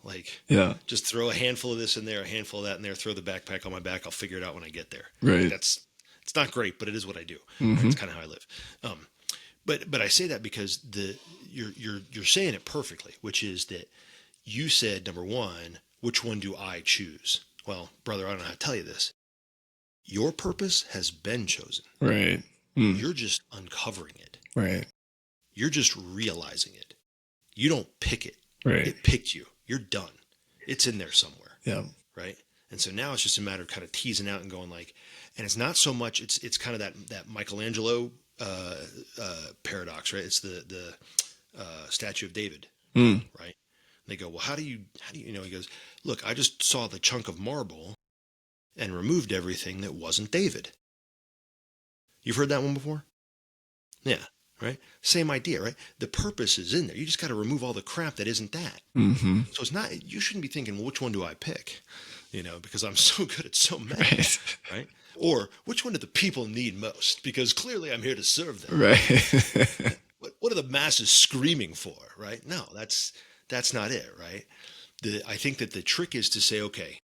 Like, Yeah. just throw a handful of this in there, a handful of that in there, throw the backpack on my back. I'll figure it out when I get there. Right. It's not great, but it is what I do. Mm-hmm. It's kind of how I live. But I say that because you're saying it perfectly, which is that you said, number one, which one do I choose? Well, brother, I don't know how to tell you this. Your purpose has been chosen. Right. You're just uncovering it. Right. You're just realizing it. You don't pick it. Right. It picked you. You're done. It's in there somewhere. Yeah. Right. And so now it's just a matter of kind of teasing out and going like, and it's not so much, it's kind of that Michelangelo paradox, right? It's the statue of David, right? And they go, well, how do you, he goes, look, I just saw the chunk of marble and removed everything that wasn't David. You've heard that one before? Yeah. Right? Same idea, right? The purpose is in there. You just got to remove all the crap that isn't that. Mm-hmm. So it's not, you shouldn't be thinking, well, which one do I pick? Because I'm so good at so many, right? Or which one do the people need most? Because clearly I'm here to serve them. Right. What are the masses screaming for, right? No, that's not it, right? I think that the trick is to say, okay,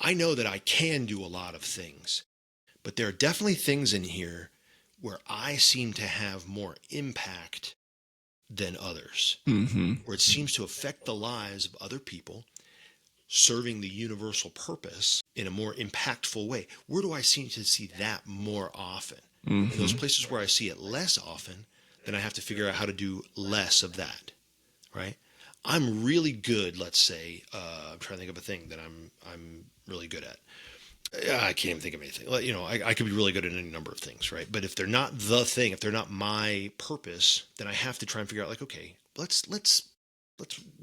I know that I can do a lot of things, but there are definitely things in here where I seem to have more impact than others, where it seems to affect the lives of other people, serving the universal purpose in a more impactful way. Where do I seem to see that more often? In those places where I see it less often, then I have to figure out how to do less of that, right? I'm really good, let's say, I'm trying to think of a thing that I'm really good at. I can't even think of anything. I could be really good at any number of things, right? But if they're not the thing, if they're not my purpose, then I have to try and figure out, like, okay, let's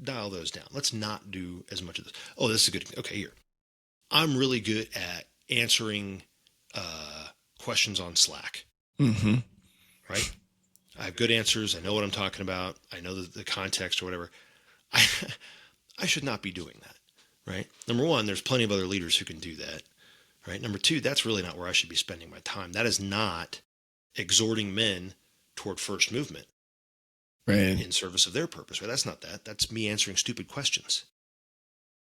dial those down. Let's not do as much of this. Oh, this is good. Okay, here. I'm really good at answering questions on Slack, right? I have good answers. I know what I'm talking about. I know the context or whatever. I should not be doing that, right? Number one, there's plenty of other leaders who can do that. Right. Number two, that's really not where I should be spending my time. That is not exhorting men toward first movement, right, in service of their purpose. Right. That's not that. That's me answering stupid questions.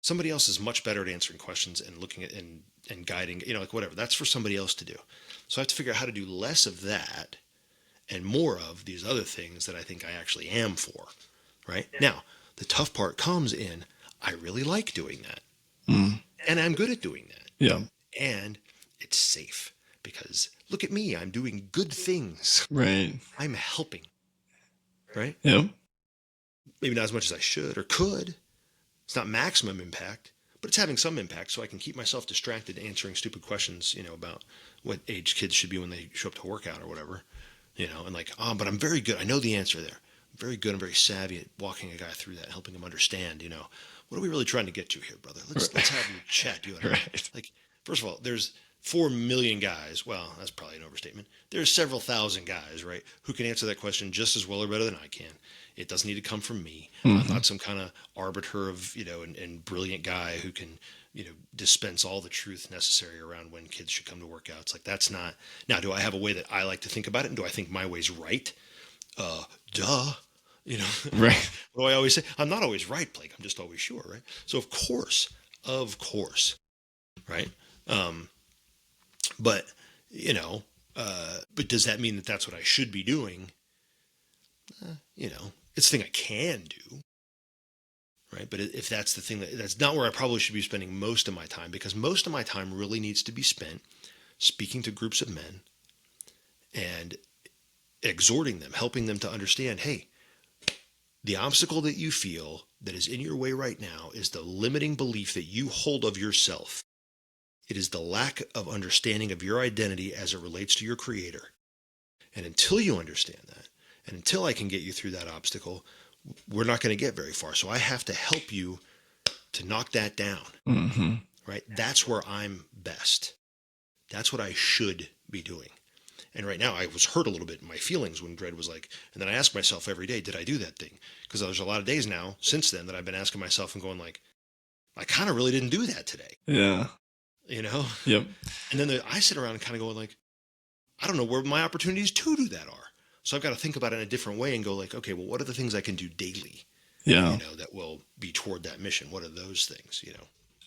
Somebody else is much better at answering questions and looking at and guiding, like whatever. That's for somebody else to do. So I have to figure out how to do less of that and more of these other things that I think I actually am for. Right. Now, the tough part comes in, I really like doing that. And I'm good at doing that. Yeah. And it's safe because look at me, I'm doing good things. Right. I'm helping. Right? Yeah. Maybe not as much as I should or could. It's not maximum impact, but it's having some impact so I can keep myself distracted answering stupid questions, about what age kids should be when they show up to work out or whatever, and like, but I'm very good. I know the answer there. I'm very good. I'm very savvy at walking a guy through that, helping him understand, what are we really trying to get to here, brother? Let's have you chat. Right. Like, first of all, there's 4 million guys. Well, that's probably an overstatement. There's several thousand guys, right, who can answer that question just as well or better than I can. It doesn't need to come from me. I'm not some kind of arbiter of, and brilliant guy who can, dispense all the truth necessary around when kids should come to work out. It's like, that's not. Now, do I have a way that I like to think about it? And do I think my way's right? Duh. Right. What do I always say? I'm not always right, Blake. I'm just always sure, right? So of course, right? But does that mean that that's what I should be doing? It's the thing I can do, right? But if that's the thing that's not where I probably should be spending most of my time, because most of my time really needs to be spent speaking to groups of men and exhorting them, helping them to understand, hey, the obstacle that you feel that is in your way right now is the limiting belief that you hold of yourself. It is the lack of understanding of your identity as it relates to your creator. And until you understand that, and until I can get you through that obstacle, we're not going to get very far. So I have to help you to knock that down, right? That's where I'm best. That's what I should be doing. And right now I was hurt a little bit in my feelings when Dred was like, and then I ask myself every day, did I do that thing? Because there's a lot of days now since then that I've been asking myself and going like, I kind of really didn't do that today. Yeah. you know? Yep. And then I sit around and kind of going like, I don't know where my opportunities to do that are. So I've got to think about it in a different way and go like, okay, well, what are the things I can do daily, Yeah. that will be toward that mission? What are those things,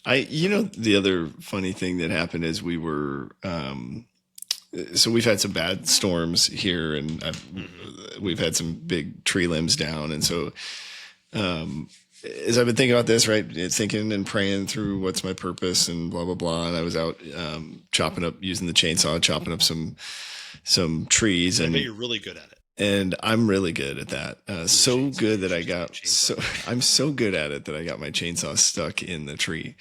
The other funny thing that happened is we were, so we've had some bad storms here, and we've had some big tree limbs down. And so, as I've been thinking about this, right, thinking and praying through what's my purpose and blah, blah, blah. And I was out, using the chainsaw, chopping up some trees. I and bet you're really good at it. And I'm really good at that. So good that I'm so good at it that I got my chainsaw stuck in the tree.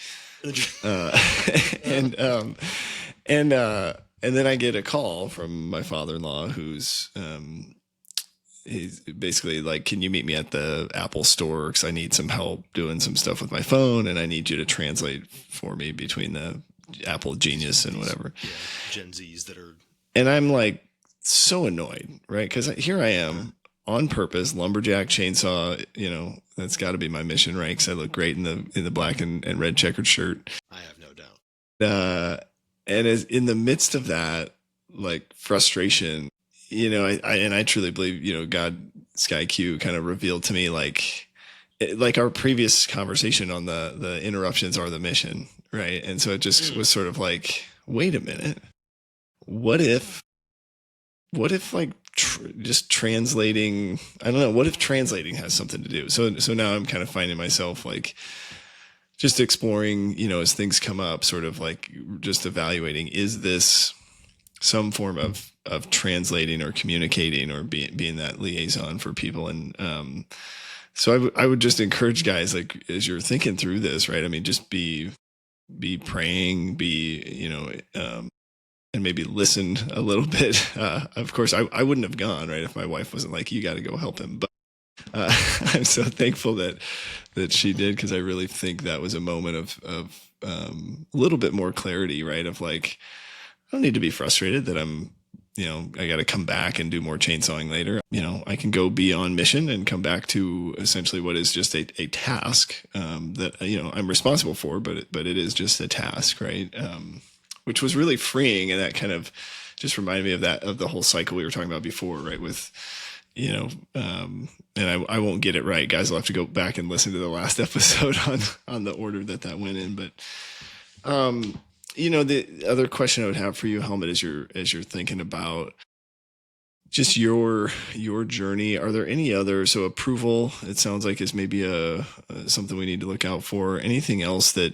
And then I get a call from my father-in-law who's, he's basically like, can you meet me at the Apple store? Because I need some help doing some stuff with my phone, and I need you to translate for me between the Apple Genius and whatever. Yeah, Gen Zs that are. And I'm like so annoyed, right? Because here I am on purpose, lumberjack chainsaw. That's got to be my mission, right? Because I look great in the black and red checkered shirt. I have no doubt. And as in the midst of that, like frustration, I truly believe, God, SkyQ kind of revealed to me like our previous conversation on the interruptions are the mission, right? And so it just was sort of like, wait a minute, what if like just translating, I don't know, what if translating has something to do? So now I'm kind of finding myself like just exploring, as things come up, sort of like just evaluating, is this some form of translating or communicating or being that liaison for people? And so I would just encourage guys, like, as you're thinking through this, right? I mean, just be praying, and maybe listen a little bit. Of course, I wouldn't have gone, right, if my wife wasn't like, you got to go help him. But I'm so thankful that she did, because I really think that was a moment of a little bit more clarity, right? Of like, I don't need to be frustrated that I'm, I got to come back and do more chainsawing later. I can go be on mission and come back to essentially what is just a task that, I'm responsible for, but it is just a task, right? Which was really freeing. And that kind of just reminded me of the whole cycle we were talking about before, right? With, and I won't get it right, guys. I'll have to go back and listen to the last episode on the order that went in. But, the other question I would have for you, Helmut, as you're thinking about just your journey, are there any other, so approval, it sounds like, is maybe something we need to look out for. Anything else that,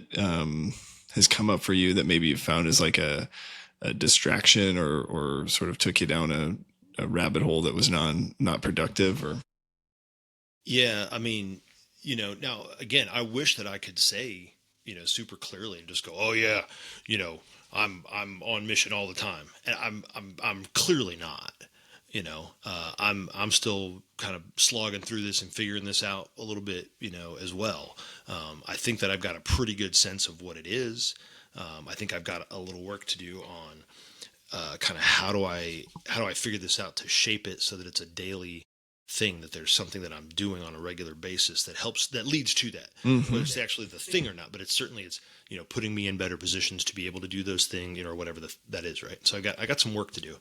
has come up for you that maybe you found as like a distraction or sort of took you down a rabbit hole that was not productive? Or Yeah, I mean, now again, I wish that I could say, super clearly and just go, oh yeah, I'm on mission all the time, and I'm clearly not. I'm still kind of slogging through this and figuring this out a little bit, as well. I think that I've got a pretty good sense of what it is. I think I've got a little work to do on kind of how do I figure this out to shape it so that it's a daily thing, that there's something that I'm doing on a regular basis that leads to that, whether it's actually the thing or not, but it's putting me in better positions to be able to do those things, or whatever that is. Right. So I got some work to do,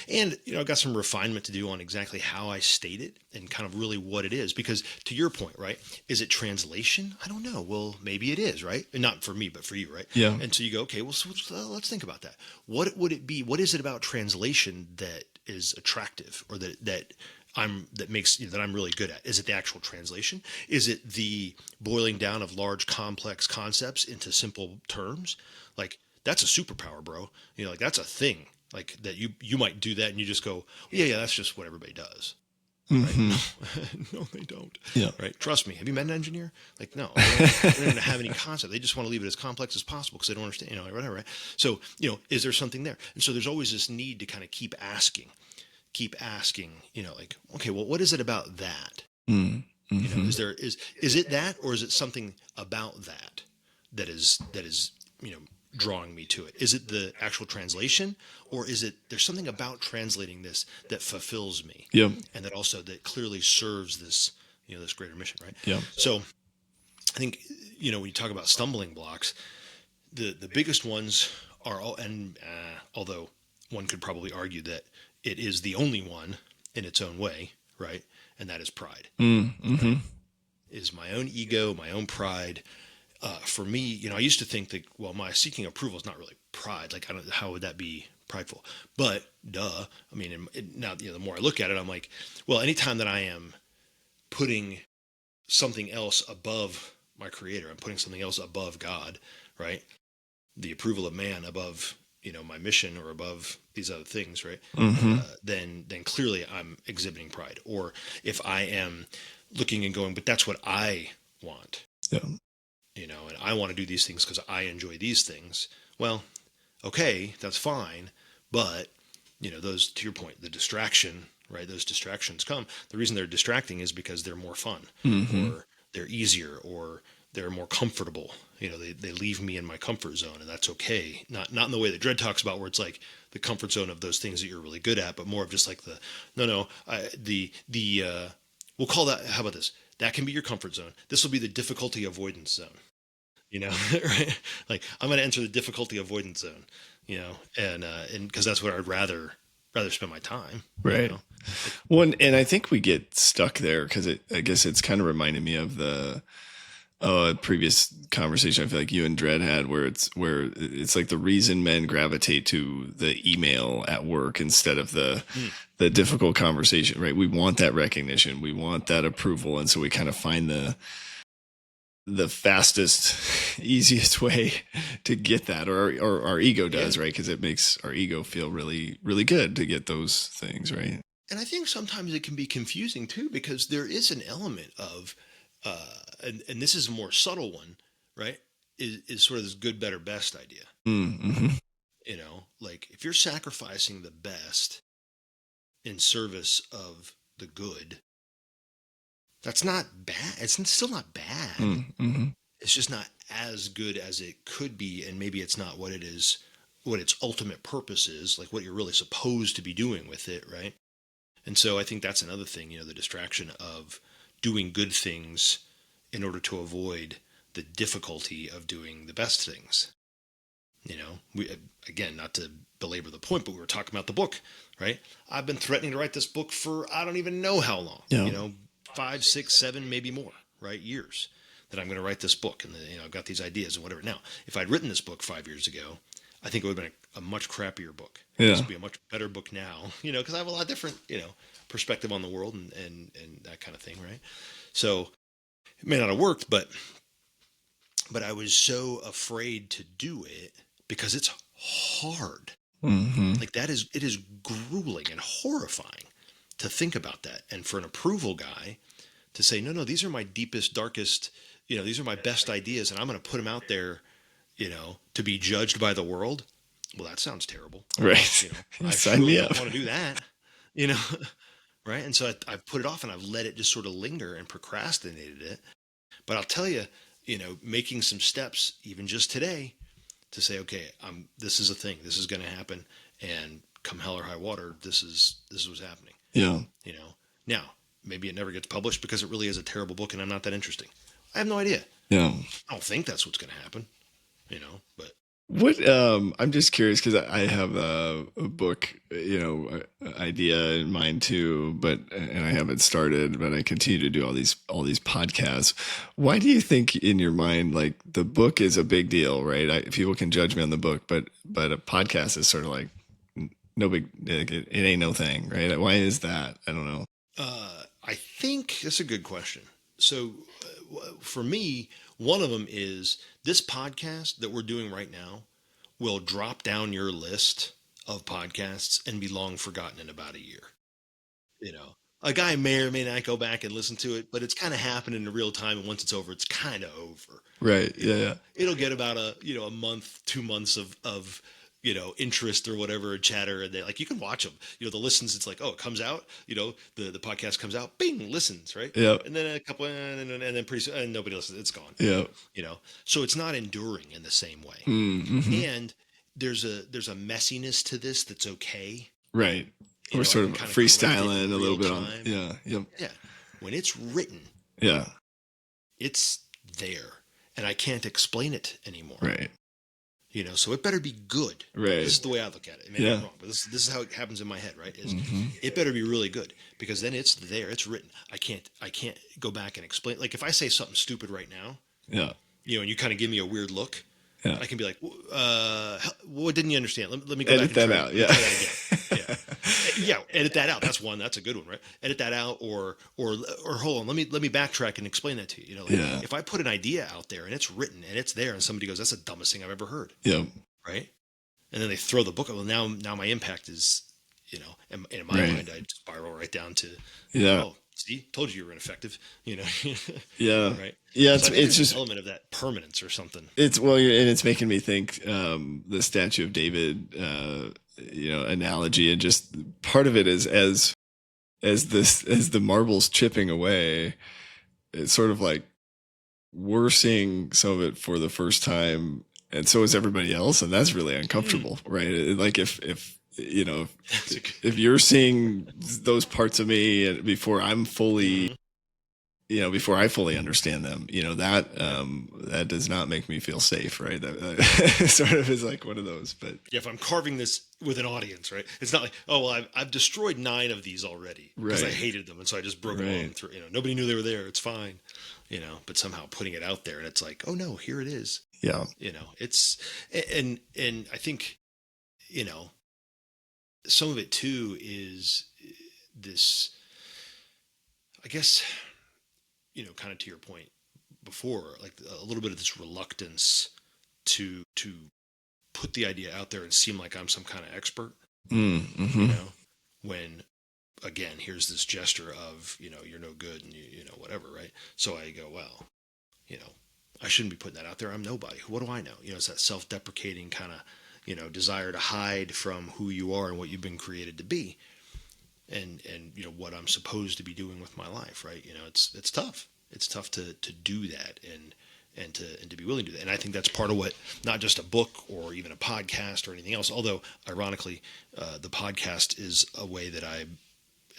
and, I've got some refinement to do on exactly how I state it and kind of really what it is, because to your point, right, is it translation? I don't know. Well, maybe it is, right. And not for me, but for you. Right. Yeah. And so you go, okay, well, so let's think about that. What would it be? What is it about translation that is attractive, or that I'm really good at? Is it the actual translation? Is it the boiling down of large complex concepts into simple terms? Like, that's a superpower, bro. Like, that's a thing, like, that you might do that and you just go, yeah, that's just what everybody does. Mm-hmm. Right? No, they don't. Yeah. Right. Trust me. Have you met an engineer? Like, no, they don't even have any concept. They just want to leave it as complex as possible because they don't understand, whatever. Right. So, is there something there? And so there's always this need to kind of keep asking, like, okay, well, what is it about that? Mm-hmm. Is it that, or is it something about that is, drawing me to it? Is it the actual translation, or is it, there's something about translating this that fulfills me? Yeah. And that clearly serves this, this greater mission. Right. Yeah. So I think, when you talk about stumbling blocks, the biggest ones are all, and although one could probably argue that it is the only one in its own way, right? And that is pride. Mm-hmm. Right? Is my own ego, my own pride. For me, I used to think that, well, my seeking approval is not really pride. Like, I don't, how would that be prideful? But duh. I mean, now, the more I look at it, I'm like, well, anytime that I am putting something else above my creator, I'm putting something else above God, right? The approval of man above, my mission, or above these other things, right? Mm-hmm. Then clearly I'm exhibiting pride. Or if I am looking and going, but that's what I want, Yeah. and I want to do these things because I enjoy these things. Well, okay, that's fine. But, those, to your point, the distraction, right? Those distractions come. The reason they're distracting is because they're more fun, Mm-hmm. or they're easier, or they're more comfortable. They leave me in my comfort zone, and that's okay. Not in the way that Dredd talks about, where it's like the comfort zone of those things that you're really good at, but more of just like we'll call that, how about this? That can be your comfort zone. This will be the difficulty avoidance zone, right? Like, I'm going to enter the difficulty avoidance zone, and because that's where I'd rather spend my time. Right. Well, and I think we get stuck there because I guess it's kind of reminded me of the previous conversation I feel like you and Dredd had, where it's like the reason men gravitate to the email at work instead of the difficult conversation, right? We want that recognition, we want that approval, and so we kind of find the fastest, easiest way to get that, or our ego does, right? Because it makes our ego feel really, really good to get those things, right? And I think sometimes it can be confusing too, because there is an element of, and this is a more subtle one, right? Is sort of this good, better, best idea. Mm-hmm. Like, if you're sacrificing the best in service of the good, that's not bad. It's still not bad. Mm-hmm. It's just not as good as it could be. And maybe it's not what it is, what its ultimate purpose is, like what you're really supposed to be doing with it, right? And so I think that's another thing, the distraction of doing good things in order to avoid the difficulty of doing the best things. We, again, not to belabor the point, but we were talking about the book, right? I've been threatening to write this book for, I don't even know how long, Yeah. 5, 6, 7, maybe more, right? Years that I'm going to write this book. And I've got these ideas and whatever. Now, if I'd written this book 5 years ago, I think it would have been a much crappier book. Yeah. This would be a much better book now, because I have a lot different, perspective on the world and that kind of thing, right? So it may not have worked, but I was so afraid to do it because it's hard. Mm-hmm. Like, it is grueling and horrifying to think about that. And for an approval guy to say, no, these are my deepest, darkest, these are my best ideas, and I'm going to put them out there, to be judged by the world. Well, that sounds terrible. Right. I Sign me surely up. don't want to do that, right? And so I've put it off, and I've let it just sort of linger and procrastinated it. But I'll tell you, making some steps, even just today, to say, okay, this is a thing, this is going to happen, and come hell or high water, this is what's happening. Yeah. Now maybe it never gets published because it really is a terrible book and I'm not that interesting. I have no idea. Yeah. I don't think that's what's going to happen, but What I'm just curious because I have a book, idea in mind too, and I haven't started, but I continue to do all these podcasts. Why do you think in your mind, like, the book is a big deal, right? People can judge me on the book, but a podcast is sort of like no big, it ain't no thing, right? Why is that? I don't know. I think that's a good question. So for me, one of them is this podcast that we're doing right now will drop down your list of podcasts and be long forgotten in about a year. A guy may or may not go back and listen to it, but it's kind of happening in real time. And once it's over, it's kind of over. Right. Yeah. It'll get about a month, 2 months of interest or whatever, chatter. And they, like, you can watch them, the listens. It's like, oh, it comes out, the podcast comes out, bing, listens, right? Yeah. And then a couple, and then pretty soon, and nobody listens. It's gone. Yeah. So it's not enduring in the same way. Mm-hmm. And there's a messiness to this that's okay. Right. We're sort of freestyling a little bit on. Yeah. Yep. Yeah. When it's written. Yeah. It's there, and I can't explain it anymore. Right. So it better be good. Right. This is the way I look at it. Maybe I'm wrong, but this is how it happens in my head, right? It better be really good, because then it's there, it's written. I can't go back and explain. Like if I say something stupid right now, and you kind of give me a weird look, I can be like, what didn't you understand? Let me go edit back and that try, out. try that again. Yeah, edit that out. That's one. That's a good one, right? Edit that out, or hold on. Let me backtrack and explain that to you. If I put an idea out there and it's written and it's there, and somebody goes, "That's the dumbest thing I've ever heard." Yeah. Right. And then they throw the book. Well, now my impact is, in my mind, I spiral right down to, oh, see, told you were ineffective. Yeah. Right. Yeah. So It's just an element of that permanence or something. and it's making me think the Statue of David, analogy, and just part of it is as the marbles chipping away, it's sort of like we're seeing some of it for the first time, and so is everybody else, and that's really uncomfortable, right? Like if you're seeing those parts of me before I'm fully, before I fully understand them, that does not make me feel safe, right? That sort of is like one of those. But yeah, if I'm carving this with an audience, right? It's not like, oh, well, I've destroyed 9 of these already because I hated them, and so I just broke them all through. Nobody knew they were there. It's fine, But somehow putting it out there, and it's like, oh no, here it is. Yeah, it's and I think, some of it too is this, I guess, kind of to your point before, like a little bit of this reluctance to put the idea out there and seem like I'm some kind of expert, when again, here's this gesture of, you're no good and whatever. Right. So I go, well, I shouldn't be putting that out there. I'm nobody. What do I know? It's that self-deprecating kind of, desire to hide from who you are and what you've been created to be. And what I'm supposed to be doing with my life, right? It's tough. It's tough to do that and to be willing to do that. And I think that's part of what, not just a book or even a podcast or anything else. Although ironically, the podcast is a way that I,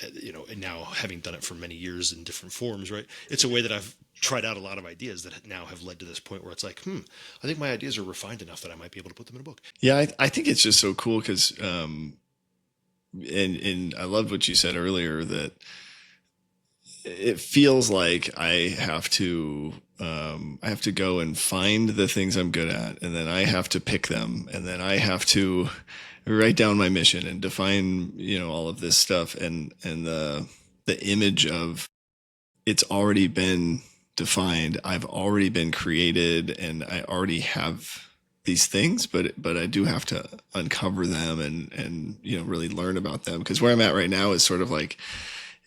and now having done it for many years in different forms, right? It's a way that I've tried out a lot of ideas that now have led to this point where it's like, I think my ideas are refined enough that I might be able to put them in a book. Yeah, I think it's just so cool because, and I loved what you said earlier, that it feels like I have to go and find the things I'm good at, and then I have to pick them, and then I have to write down my mission and define, all of this stuff, and the image of it's already been defined. I've already been created, and I already have these things, but I do have to uncover them and really learn about them, because where I'm at right now is sort of like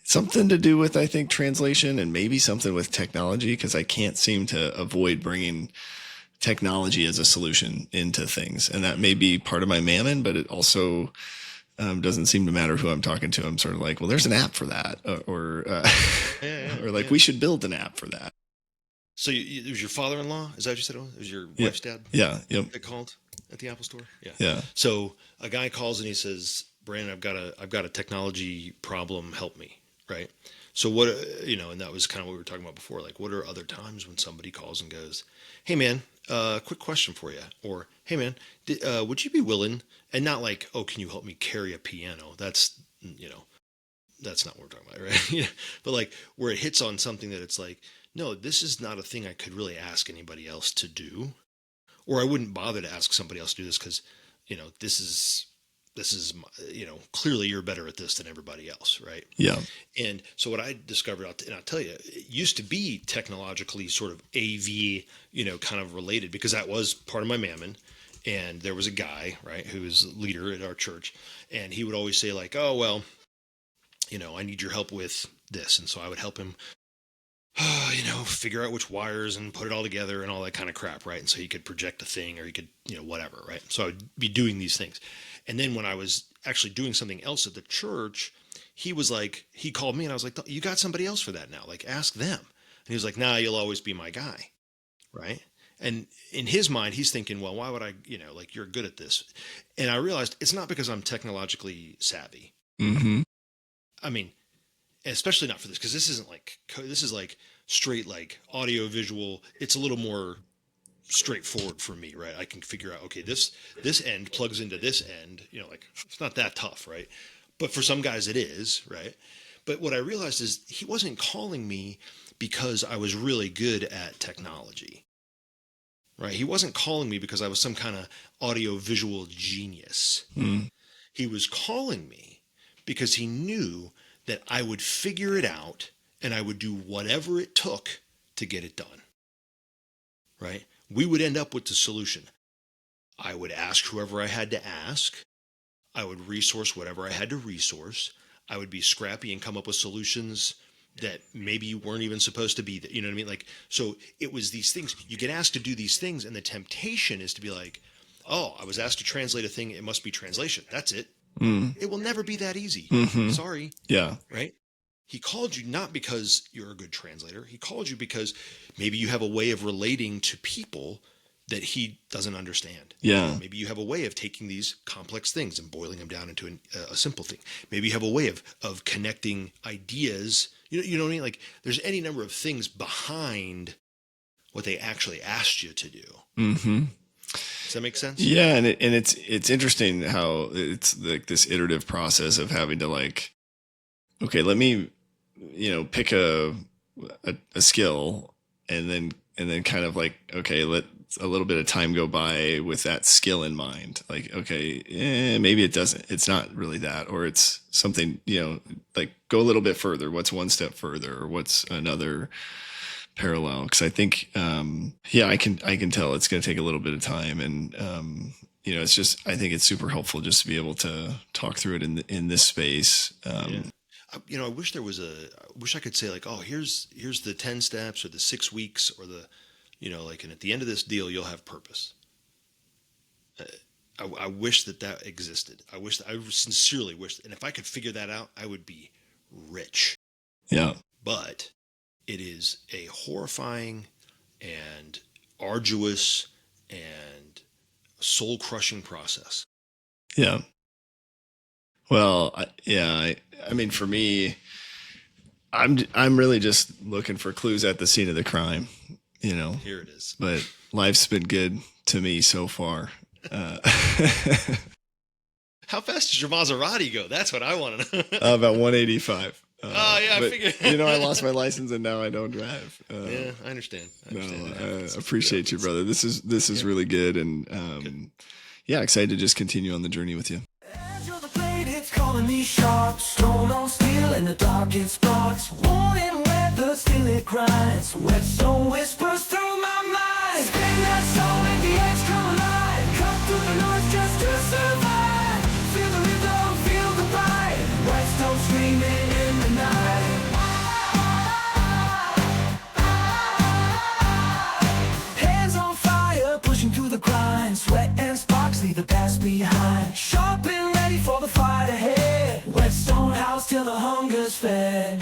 something to do with, I think, translation, and maybe something with technology, because I can't seem to avoid bringing technology as a solution into things. And that may be part of my mammon, but it also doesn't seem to matter who I'm talking to. I'm sort of like, well, there's an app for that, or we should build an app for that. So it was your father-in-law? Is that what you said? It was your wife's dad? Yeah. Yep. That called at the Apple store? Yeah. Yeah. So a guy calls and he says, Brandon, I've got a technology problem. Help me. Right. So what, and that was kind of what we were talking about before. Like, what are other times when somebody calls and goes, hey man, quick question for you. Or, hey man, would you be willing, and not like, oh, can you help me carry a piano? That's, that's not what we're talking about. Right. But like where it hits on something that it's like, no, this is not a thing I could really ask anybody else to do, or I wouldn't bother to ask somebody else to do this, because, this is, clearly you're better at this than everybody else. Right. Yeah. And so what I discovered, and I'll tell you, it used to be technologically sort of AV, kind of related, because that was part of my mammon. And there was a guy, right, who was leader at our church, and he would always say like, oh, well, I need your help with this. And so I would help him, figure out which wires and put it all together and all that kind of crap. Right. And so he could project a thing, or he could, whatever. Right. So I would be doing these things. And then when I was actually doing something else at the church, he called me and I was like, you got somebody else for that now? Like, ask them. And he was like, nah, you'll always be my guy. Right. And in his mind, he's thinking, well, why would I, you're good at this. And I realized it's not because I'm technologically savvy. Mm-hmm. I mean, especially not for this, because this is like straight, like audio visual. It's a little more straightforward for me, right? I can figure out, okay, this end plugs into this end, you know, like it's not that tough, right? But for some guys it is, right? But what I realized is he wasn't calling me because I was really good at technology, right? He wasn't calling me because I was some kind of audio visual genius. He was calling me because he knew that I would figure it out and I would do whatever it took to get it done, right? We would end up with the solution. I would ask whoever I had to ask. I would resource whatever I had to resource. I would be scrappy and come up with solutions that maybe weren't even supposed to be, you know what I mean? Like, so it was these things, you get asked to do these things, and the temptation is to be like, oh, I was asked to translate a thing, it must be translation. That's it. It will never be that easy. Sorry. Yeah. Right? He called you not because you're a good translator. He called you because maybe you have a way of relating to people that he doesn't understand. Yeah. Maybe you have a way of taking these complex things and boiling them down into a simple thing. Maybe you have a way of connecting ideas. You know what I mean? Like there's any number of things behind what they actually asked you to do. Does that make sense? Yeah. And it's interesting how it's like this iterative process of having to like, okay, let me, pick a skill and then kind of like, okay, let a little bit of time go by with that skill in mind. Like, okay, maybe it's not really that, or it's something, like go a little bit further. What's one step further, or what's another parallel? Cause I think, I can tell it's going to take a little bit of time. And, it's just, I think it's super helpful just to be able to talk through it in this space. I wish I could say like, oh, here's the 10 steps or the 6 weeks or the, and at the end of this deal, you'll have purpose. I wish that existed. I sincerely wish, and if I could figure that out, I would be rich. Yeah. But it is a horrifying and arduous and soul crushing process. Yeah. Well, I mean, for me, I'm really just looking for clues at the scene of the crime, Here it is. But life's been good to me so far. How fast does your Maserati go? That's what I want to know. About 185. I figured. I lost my license and now I don't drive. Yeah, I understand. I appreciate you, brother. This is really good, and excited to just continue on the journey with you. It's calling me sharp, stone on steel in the darkest spots. Warning weather, still it grinds. Whetstone whispers through my mind. Spin that soul in the extra line. Cut through the noise just to survive. Feel the rhythm, feel the bite. Whetstone screaming in the night. Hands on fire, pushing through the grind. Sweat and sparks leave the past behind. Sharp and ready for the fight ahead. Whetstone house till the hunger's fed.